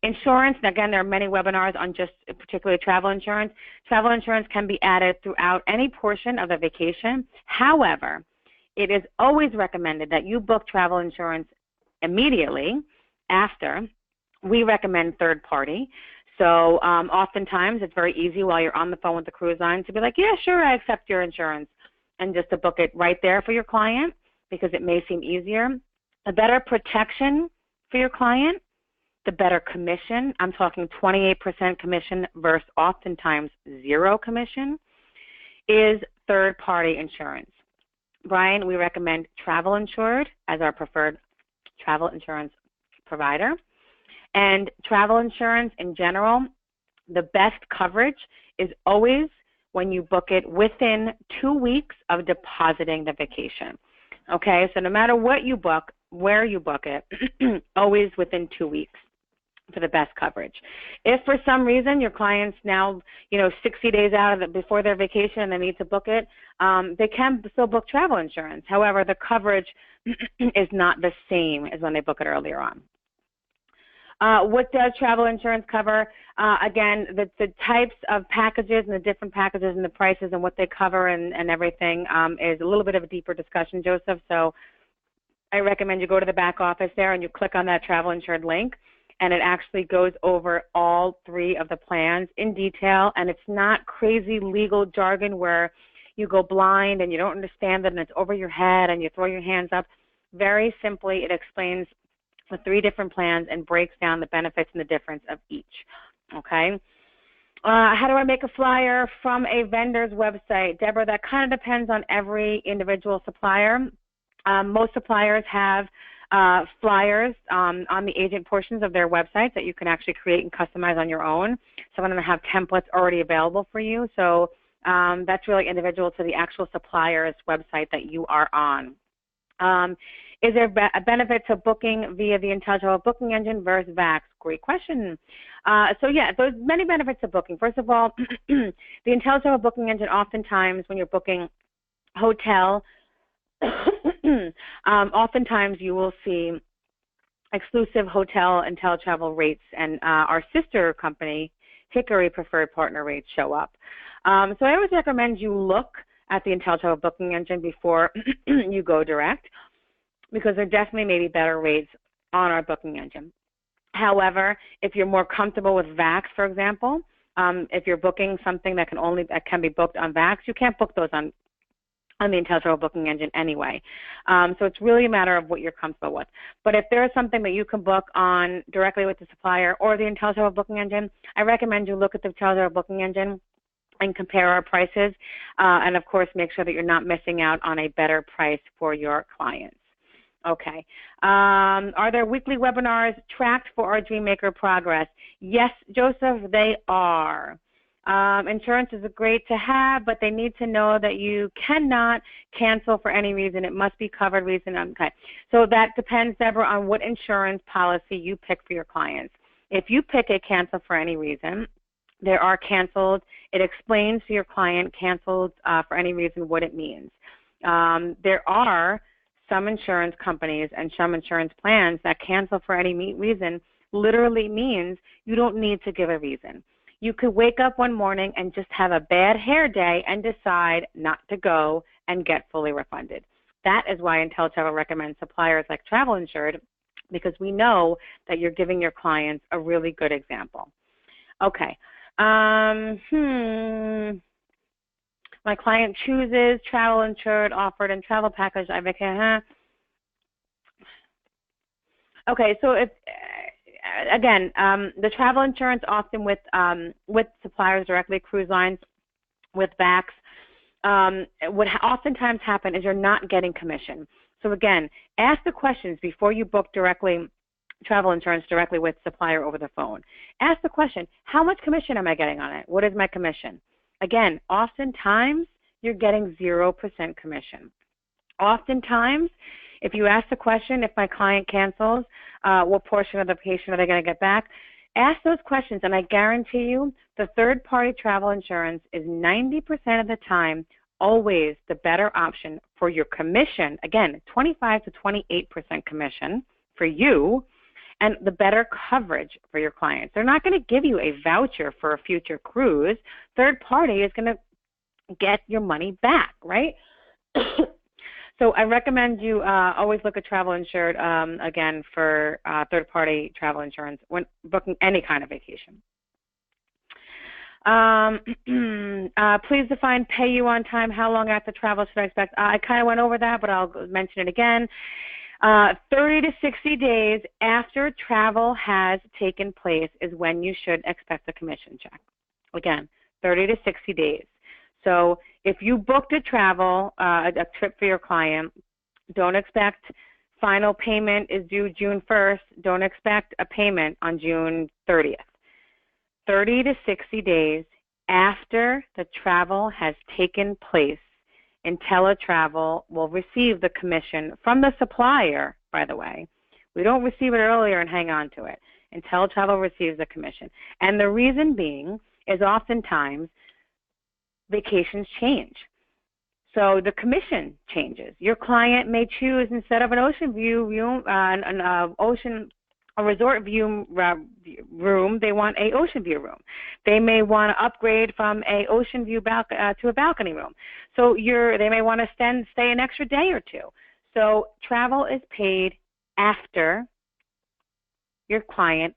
Insurance, and again, there are many webinars on just particularly travel insurance. Travel insurance can be added throughout any portion of the vacation. However, it is always recommended that you book travel insurance immediately after. We recommend third party. So oftentimes it's very easy while you're on the phone with the cruise line to be like, yeah, sure, I accept your insurance, and just to book it right there for your client because it may seem easier. The better protection for your client, the better commission. I'm talking 28% commission versus oftentimes 0 commission, is third-party insurance. Brian, we recommend Travel Insured as our preferred travel insurance provider. And travel insurance in general, the best coverage is always when you book it within 2 weeks of depositing the vacation. Okay, so no matter what you book, where you book it, always within 2 weeks for the best coverage. If for some reason your client's now, 60 days out of it before their vacation and they need to book it, they can still book travel insurance. However, the coverage is not the same as when they book it earlier on. What does travel insurance cover? Again, the types of packages and the different packages and the prices and what they cover and everything is a little bit of a deeper discussion, Joseph. So I recommend you go to the back office there and you click on that travel insured link, and it actually goes over all 3 of the plans in detail. And it's not crazy legal jargon where you go blind and you don't understand it and it's over your head and you throw your hands up. Very simply, it explains the 3 different plans and breaks down the benefits and the difference of each. Okay. How do I make a flyer from a vendor's website? Deborah, that kind of depends on every individual supplier. Most suppliers have flyers on the agent portions of their websites that you can actually create and customize on your own. Some of them have templates already available for you. So that's really individual to the actual supplier's website that you are on. Is there a benefit to booking via the Inteletravel booking engine versus VAX? Great question. So yeah, there's many benefits to booking. First of all, the Inteletravel booking engine, oftentimes when you're booking hotel, oftentimes you will see exclusive hotel and Inteletravel rates, and our sister company, Hickory Preferred Partner rates, show up. So I always recommend you look at the Inteletravel booking engine before you go direct, because there definitely may be better rates on our booking engine. However, if you're more comfortable with VAX, for example, if you're booking something that can be booked on VAX, you can't book those on the Inteletravel booking engine anyway. So it's really a matter of what you're comfortable with. But if there is something that you can book on directly with the supplier or the Inteletravel booking engine, I recommend you look at the Inteletravel booking engine and compare our prices, and of course make sure that you're not missing out on a better price for your clients. Okay. Are there weekly webinars tracked for our DreamMaker progress? Yes, Joseph, they are. Insurance is great to have, but they need to know that you cannot cancel for any reason. It must be covered reason. Okay. So that depends, Deborah, on what insurance policy you pick for your clients. If you pick a cancel for any reason, there are canceled. It explains to your client canceled for any reason what it means. There are some insurance companies and some insurance plans that cancel for any reason literally means you don't need to give a reason. You could wake up one morning and just have a bad hair day and decide not to go and get fully refunded. That is why Inteletravel recommends suppliers like Travel Insured, because we know that you're giving your clients a really good example. Okay. My client chooses Travel Insured offered and travel package. Okay, so if again, the travel insurance often with suppliers directly, cruise lines, with VAX, what oftentimes happen is you're not getting commission. So again, ask the questions before you book directly travel insurance directly with supplier over the phone. Ask the question, how much commission am I getting on it? What is my commission? Again, oftentimes you're getting 0% commission. Oftentimes, if you ask the question, if my client cancels, what portion of the vacation are they going to get back? Ask those questions, and I guarantee you the third-party travel insurance is 90% of the time always the better option for your commission. Again, 25 to 28% commission for you, and the better coverage for your clients. They're not going to give you a voucher for a future cruise. Third party is going to get your money back, right? So I recommend you always look at Travel Insured, again, for third-party travel insurance when booking any kind of vacation. Please define pay you on time. How long after travel should I expect? I kind of went over that, but I'll mention it again. 30 to 60 days after travel has taken place is when you should expect a commission check. Again, 30 to 60 days. So if you booked a travel, a trip for your client, don't expect final payment is due June 1st. Don't expect a payment on June 30th. 30 to 60 days after the travel has taken place, Inteletravel will receive the commission from the supplier, by the way. We don't receive it earlier and hang on to it. Inteletravel receives the commission. And the reason being is oftentimes vacations change. So the commission changes. Your client may choose, instead of an ocean view room, a resort view room, they want a ocean view room. They may want to upgrade from a ocean view to a balcony room. So they may want to stay an extra day or two. So travel is paid after your client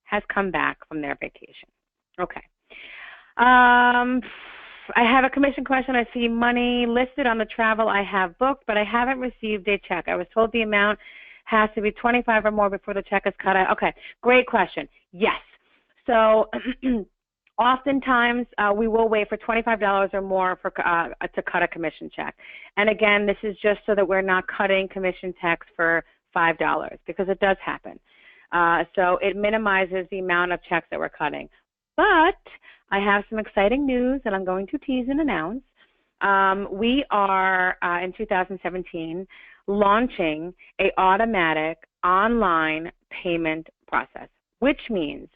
has come back from their vacation. Okay. I have a commission question. I see money listed on the travel I have booked, but I haven't received a check. I was told the amount has to be 25 or more before the check is cut out. Okay, great question. Yes. So oftentimes we will wait for $25 or more to cut a commission check. And again, this is just so that we're not cutting commission checks for $5, because it does happen. So it minimizes the amount of checks that we're cutting. But I have some exciting news that I'm going to tease and announce. We are, in 2017, launching an automatic online payment process, which means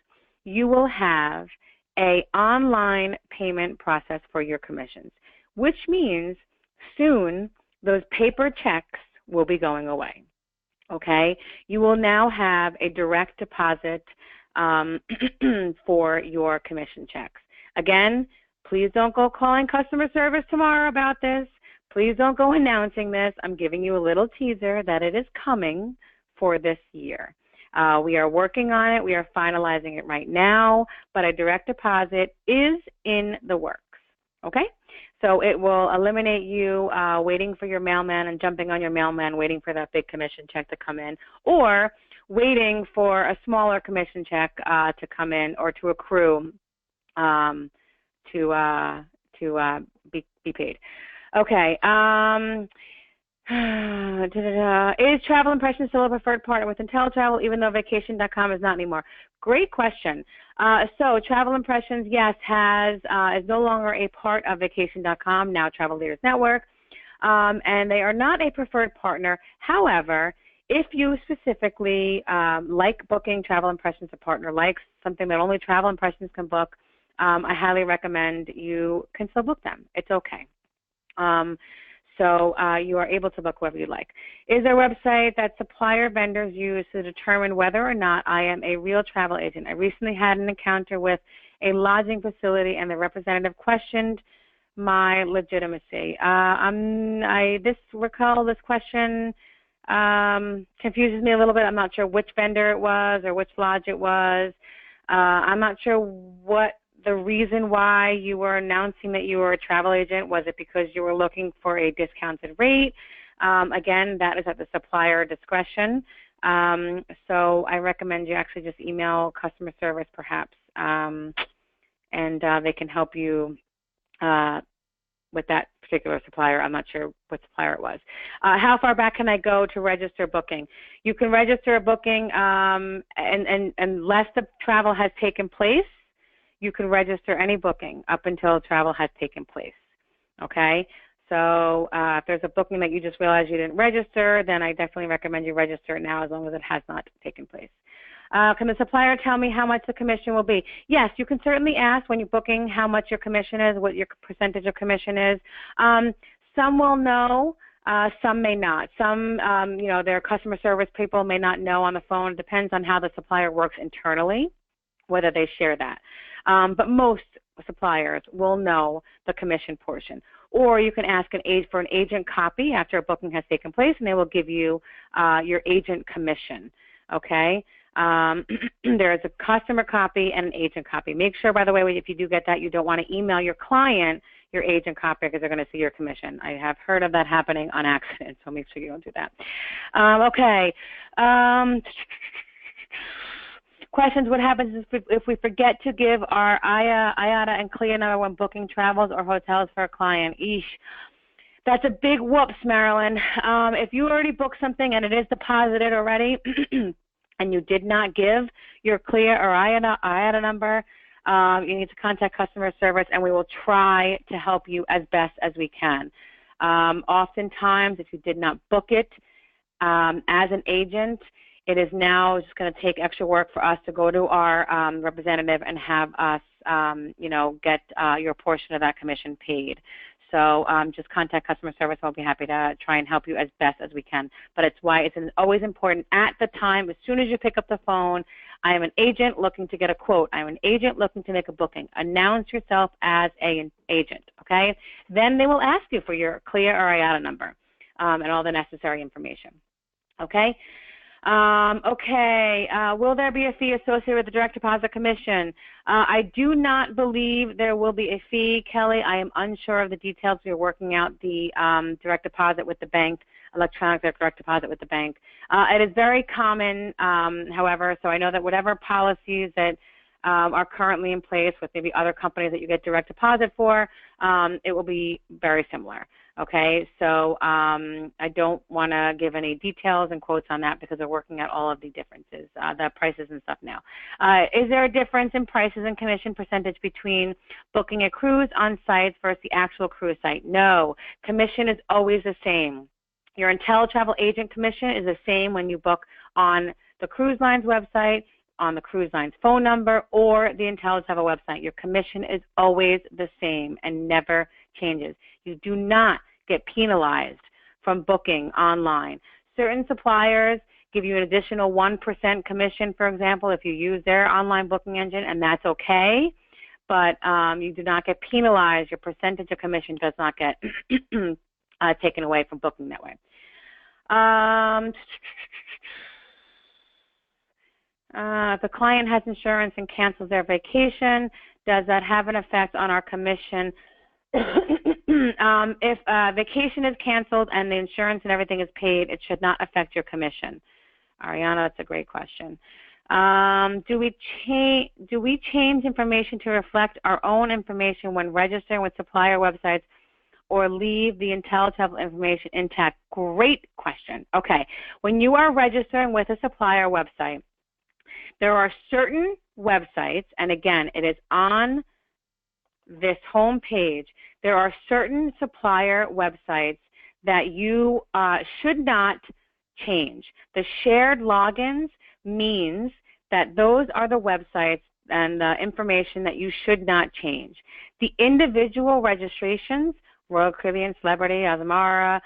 you will have an online payment process for your commissions, which means soon those paper checks will be going away. okay? You will now have a direct deposit for your commission checks. Again, please don't go calling customer service tomorrow about this. Please don't go announcing this. I'm giving you a little teaser that it is coming for this year. We are working on it. We are finalizing it right now, but a direct deposit is in the works, okay? So it will eliminate you waiting for your mailman and jumping on your mailman, waiting for that big commission check to come in, or waiting for a smaller commission check to come in or to accrue to be paid. Okay. Is Travel Impressions still a preferred partner with Inteletravel, even though Vacation.com is not anymore? Great question. So Travel Impressions, yes, is no longer a part of Vacation.com, now Travel Leaders Network, and they are not a preferred partner. However, if you specifically like booking Travel Impressions, a partner likes something that only Travel Impressions can book, I highly recommend you can still book them. It's okay. So you are able to book whoever you like. Is there a website that supplier vendors use to determine whether or not I am a real travel agent? I recently had an encounter with a lodging facility, and the representative questioned my legitimacy. This question confuses me a little bit. I'm not sure which vendor it was or which lodge it was. I'm not sure what the reason why you were announcing that you were a travel agent. Was it because you were looking for a discounted rate? Again, that is at the supplier discretion. So I recommend you actually just email customer service perhaps, and they can help you with that particular supplier. I'm not sure what supplier it was. How far back can I go to register booking? You can register a booking and unless the travel has taken place, you can register any booking up until travel has taken place, okay? So if there's a booking that you just realized you didn't register, then I definitely recommend you register it now as long as it has not taken place. Can the supplier tell me how much the commission will be? Yes, you can certainly ask when you're booking how much your commission is, what your percentage of commission is. Some will know, some may not. Some, their customer service people may not know on the phone. It depends on how the supplier works internally, whether they share that. But most suppliers will know the commission portion. Or you can ask for an agent copy after a booking has taken place, and they will give you your agent commission, okay? There is a customer copy and an agent copy. Make sure, by the way, if you do get that, you don't want to email your client your agent copy because they're going to see your commission. I have heard of that happening on accident, so make sure you don't do that. Okay. Questions: what happens if we forget to give our IATA and CLIA number when booking travels or hotels for a client? Eesh. That's a big whoops, Marilyn. If you already booked something and it is deposited already and you did not give your CLIA or IATA number, you need to contact customer service, and we will try to help you as best as we can. Oftentimes, if you did not book it as an agent, it is now just going to take extra work for us to go to our representative and have us, get your portion of that commission paid. So just contact customer service. We'll be happy to try and help you as best as we can. But it's why it's always important at the time, as soon as you pick up the phone, I am an agent looking to get a quote. I'm an agent looking to make a booking. Announce yourself as an agent, okay? Then they will ask you for your CLIA or IATA number and all the necessary information, okay? Will there be a fee associated with the direct deposit commission? I do not believe there will be a fee, Kelly. I am unsure of the details. We're working out the direct deposit with the bank, electronic direct deposit with the bank. It is very common, however, so I know that whatever policies that are currently in place with maybe other companies that you get direct deposit for, it will be very similar. Okay, so I don't want to give any details and quotes on that because we're working out all of the differences, the prices and stuff now. Is there a difference in prices and commission percentage between booking a cruise on site versus the actual cruise site? No, commission is always the same. Your Inteletravel agent commission is the same when you book on the cruise line's website, on the cruise line's phone number, or the Inteletravel website. Your commission is always the same and never changes. You do not get penalized from booking online. Certain suppliers give you an additional 1% commission, for example, if you use their online booking engine, and that's okay. But you do not get penalized. Your percentage of commission does not get taken away from booking that way. If the client has insurance and cancels their vacation, does that have an effect on our commission? If vacation is canceled and the insurance and everything is paid, it should not affect your commission. Ariana, that's a great question. Do we change information to reflect our own information when registering with supplier websites, or leave the Inteletravel information intact? Great question. Okay, when you are registering with a supplier website, there are certain websites, and again, it is on this home page, there are certain supplier websites that you should not change. The shared logins means that those are the websites and the information that you should not change. The individual registrations, Royal Caribbean, Celebrity, Azamara,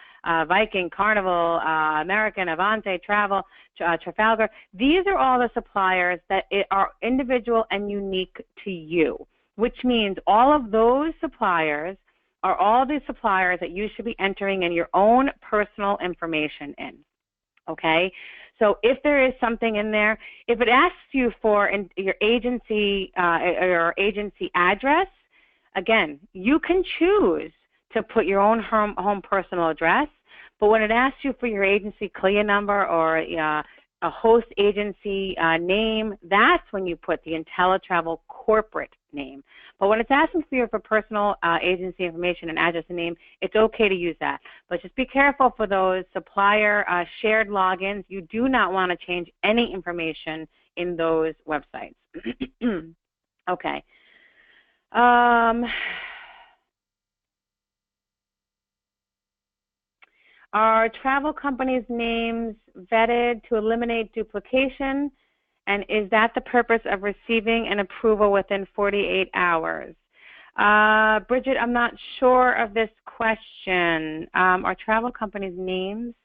Viking, Carnival, American, Avante, Travel, Trafalgar, these are all the suppliers that are individual and unique to you, which means all of those suppliers are all the suppliers that you should be entering in your own personal information in, okay? So if there is something in there, if it asks you for your agency address, again, you can choose to put your own home personal address, but when it asks you for your agency CLIA number or a host agency name, that's when you put the Inteletravel corporate name. But when it's asking for you for personal agency information and address and name, it's okay to use that. But just be careful for those supplier shared logins. You do not want to change any information in those websites. Okay. Are travel companies' names vetted to eliminate duplication? And is that the purpose of receiving an approval within 48 hours? Bridget, I'm not sure of this question. Are travel companies' names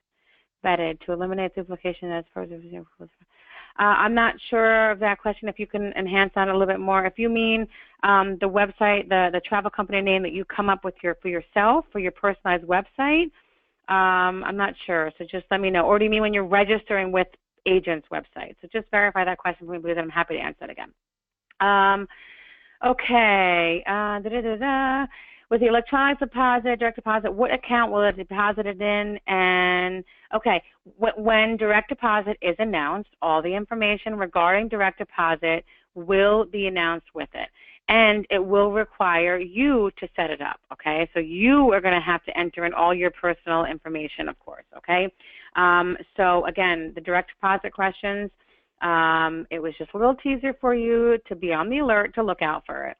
vetted to eliminate duplication as far as I'm not sure of that question. If you can enhance on it a little bit more. If you mean the website, the travel company name that you come up with for yourself, for your personalized website, I'm not sure, so just let me know. Or do you mean when you're registering with agents' websites? So just verify that question for me, because I'm happy to answer it again. Okay. With the electronic deposit, direct deposit, what account will it deposit it in? And okay, when direct deposit is announced, all the information regarding direct deposit will be announced with it. And it will require you to set it up, okay? So you are going to have to enter in all your personal information, of course, okay? So again, the direct deposit questions, it was just a little teaser for you to be on the alert to look out for it,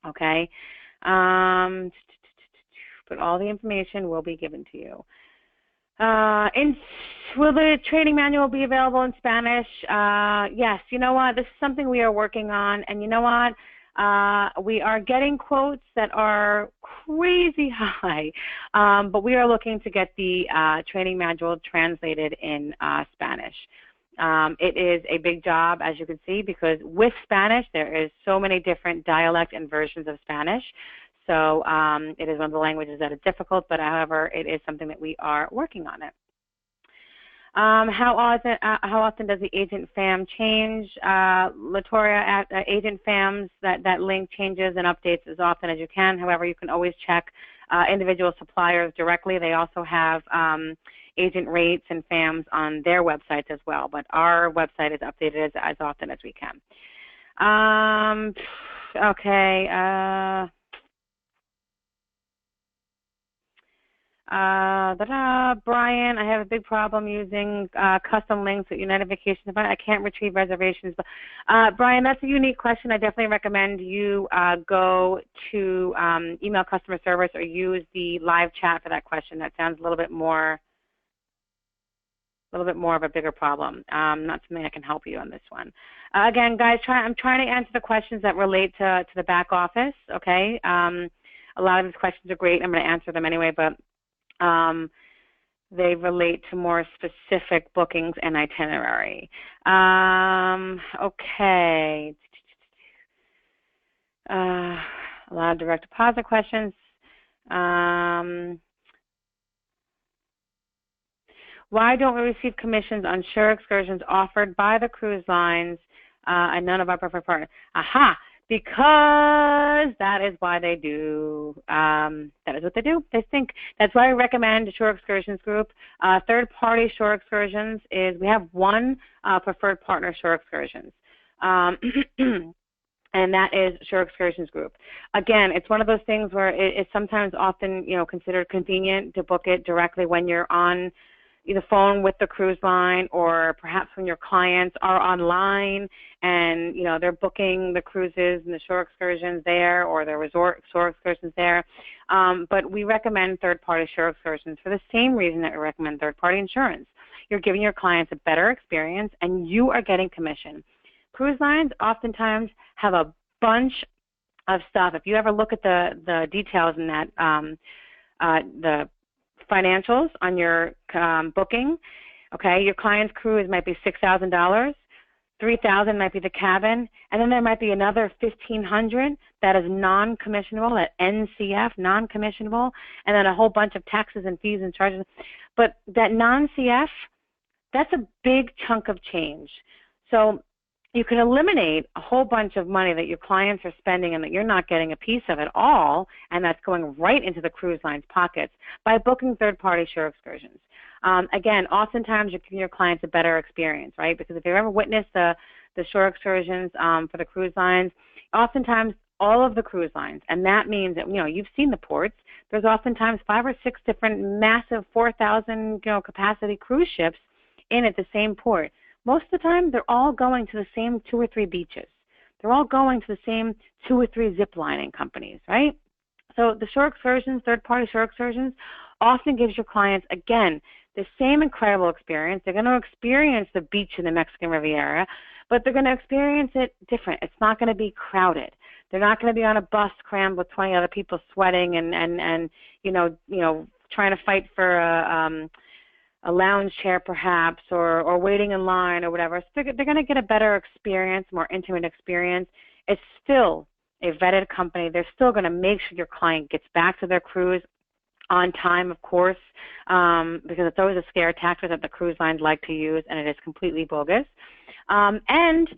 okay? But all the information will be given to you. Will the training manual be available in Spanish? Yes, you know what? This is something we are working on, and you know what? We are getting quotes that are crazy high, but we are looking to get the training manual translated in Spanish. It is a big job, as you can see, because with Spanish, there is so many different dialect and versions of Spanish. So it is one of the languages that is difficult, but however, it is something that we are working on it. How often does the agent FAM change? Latoria, agent FAMs, that link changes and updates as often as you can. However, you can always check individual suppliers directly. They also have agent rates and FAMs on their websites as well, but our website is updated as often as we can. Okay. Brian, I have a big problem using custom links at United Vacations. I can't retrieve reservations. But Brian, that's a unique question. I definitely recommend you go to email customer service or use the live chat for that question. That sounds a little bit more of a bigger problem. Not something I can help you on this one. Again, guys, I'm trying to answer the questions that relate to the back office. Okay. A lot of these questions are great. I'm going to answer them anyway, but they relate to more specific bookings and itinerary. Okay. A lot of direct deposit questions. Why don't we receive commissions on shore excursions offered by the cruise lines and none of our preferred partners? Aha! Because that is why they do. That is what they do. They think. That's why we recommend Shore Excursions Group. Third-party shore excursions is, we have one preferred partner, Shore Excursions. And that is Shore Excursions Group. Again, it's one of those things where it's sometimes often, considered convenient to book it directly when you're on the phone with the cruise line, or perhaps when your clients are online and, they're booking the cruises and the shore excursions there, or the resort shore excursions there. But we recommend third-party shore excursions for the same reason that we recommend third-party insurance. You're giving your clients a better experience, and you are getting commission. Cruise lines oftentimes have a bunch of stuff. If you ever look at the details in that, the financials on your booking, okay, your client's cruise might be $6,000, $3,000 might be the cabin, and then there might be another $1,500 that is non-commissionable, that NCF, non-commissionable, and then a whole bunch of taxes and fees and charges. But that non-CF, that's a big chunk of change. So you can eliminate a whole bunch of money that your clients are spending and that you're not getting a piece of at all, and that's going right into the cruise line's pockets by booking third-party shore excursions. Again, oftentimes you're giving your clients a better experience, right? Because if you've ever witnessed the shore excursions for the cruise lines, oftentimes all of the cruise lines, and that means that, you've seen the ports, there's oftentimes 5 or 6 different massive 4,000, capacity cruise ships in at the same port. Most of the time, they're all going to the same 2 or 3 beaches. They're all going to the same 2 or 3 zip lining companies, right? So the shore excursions, third-party shore excursions, often gives your clients, again, the same incredible experience. They're going to experience the beach in the Mexican Riviera, but they're going to experience it different. It's not going to be crowded. They're not going to be on a bus crammed with 20 other people sweating and trying to fight for a lounge chair perhaps, or waiting in line or whatever. So they're going to get a better experience, more intimate experience. It's still a vetted company. They're still going to make sure your client gets back to their cruise on time, of course, because it's always a scare tactic that the cruise lines like to use, and it is completely bogus. And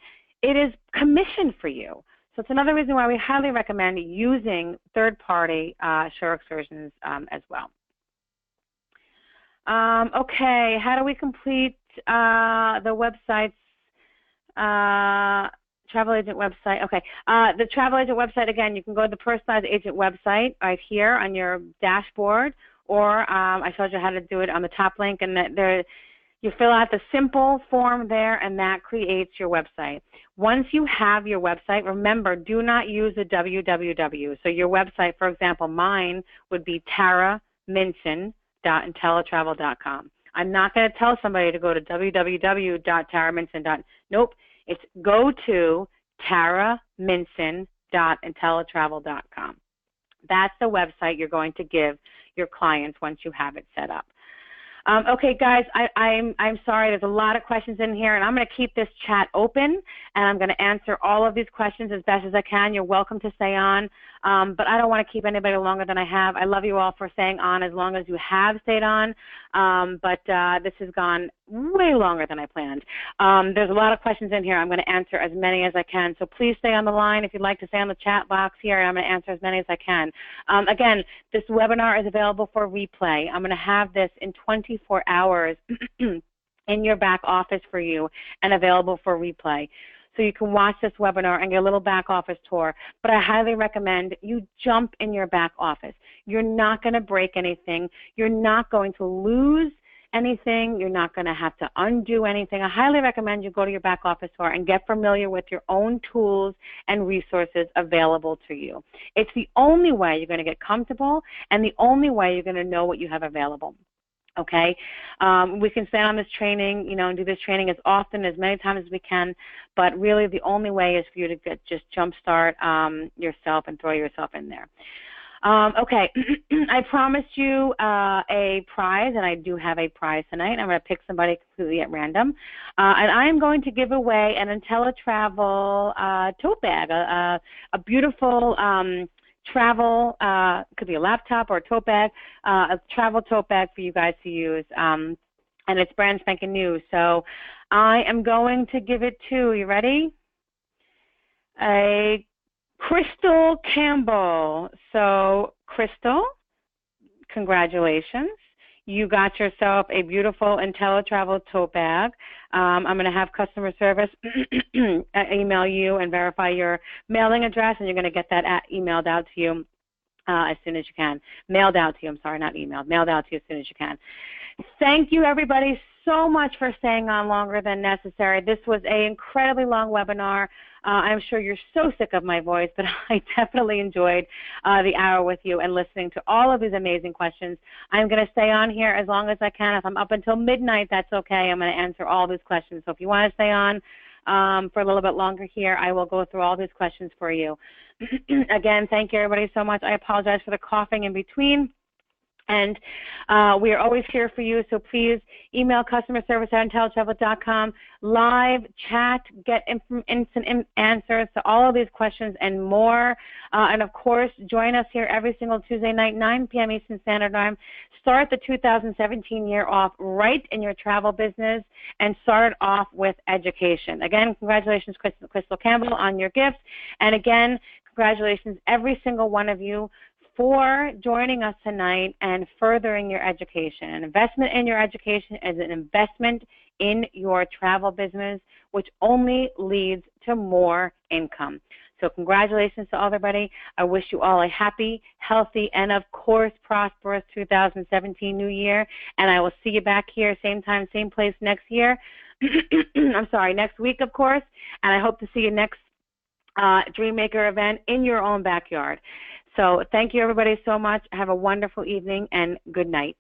it is commission for you. So it's another reason why we highly recommend using third-party shore excursions as well. Okay, how do we complete the website's travel agent website? Okay, the travel agent website, again, you can go to the personalized agent website right here on your dashboard, or I showed you how to do it on the top link, and you fill out the simple form there, and that creates your website. Once you have your website, remember, do not use the www. So your website, for example, mine would be taraminson.inteletravel.com. I'm not going to tell somebody to go to www.taraminson. Nope. It's go to taraminson.inteletravel.com. That's the website you're going to give your clients once you have it set up. Okay, guys, I'm sorry. There's a lot of questions in here, and I'm going to keep this chat open, and I'm going to answer all of these questions as best as I can. You're welcome to stay on, but I don't want to keep anybody longer than I have. I love you all for staying on as long as you have stayed on, but this has gone way longer than I planned. There's a lot of questions in here. I'm going to answer as many as I can, so please stay on the line if you'd like to stay on the chat box here, and I'm going to answer as many as I can. Again, this webinar is available for replay. I'm going to have this in 24 hours in your back office for you and available for replay. So you can watch this webinar and get a little back office tour. But I highly recommend you jump in your back office. You're not going to break anything. You're not going to lose anything. You're not going to have to undo anything. I highly recommend you go to your back office tour and get familiar with your own tools and resources available to you. It's the only way you're going to get comfortable and the only way you're going to know what you have available. Okay, we can stay on this training, and do this training as often, as many times as we can, but really the only way is for you to just jumpstart yourself and throw yourself in there. Okay, I promised you a prize, and I do have a prize tonight. I'm going to pick somebody completely at random, and I am going to give away an Inteletravel tote bag, a beautiful travel, could be a laptop or a tote bag, a travel tote bag for you guys to use, and it's brand spanking new. So I am going to give it to, you ready? A Crystal Campbell. So, Crystal, congratulations. You got yourself a beautiful Inteletravel tote bag. I'm going to have customer service email you and verify your mailing address, and you're going to get that emailed out to you as soon as you can. Mailed out to you, I'm sorry, not emailed. Mailed out to you as soon as you can. Thank you, everybody, so much for staying on longer than necessary. This was an incredibly long webinar. I'm sure you're so sick of my voice, but I definitely enjoyed the hour with you and listening to all of these amazing questions. I'm going to stay on here as long as I can. If I'm up until midnight, that's okay. I'm going to answer all these questions. So if you want to stay on for a little bit longer here, I will go through all these questions for you. Again, thank you, everybody, so much. I apologize for the coughing in between. And we are always here for you, so please email customer service at inteletravel.com, live chat, get instant answers to all of these questions and more. And of course, join us here every single Tuesday night, 9 p.m. Eastern Standard Time. Start the 2017 year off right in your travel business and start it off with education. Again, congratulations, Crystal Campbell, on your gifts. And again, congratulations, every single one of you, for joining us tonight and furthering your education. An investment in your education is an investment in your travel business, which only leads to more income. So congratulations to everybody. I wish you all a happy, healthy, and of course prosperous 2017 new year. And I will see you back here, same time, same place next year. I'm sorry, next week, of course. And I hope to see you next Dreammaker event in your own backyard. So thank you, everybody, so much. Have a wonderful evening and good night.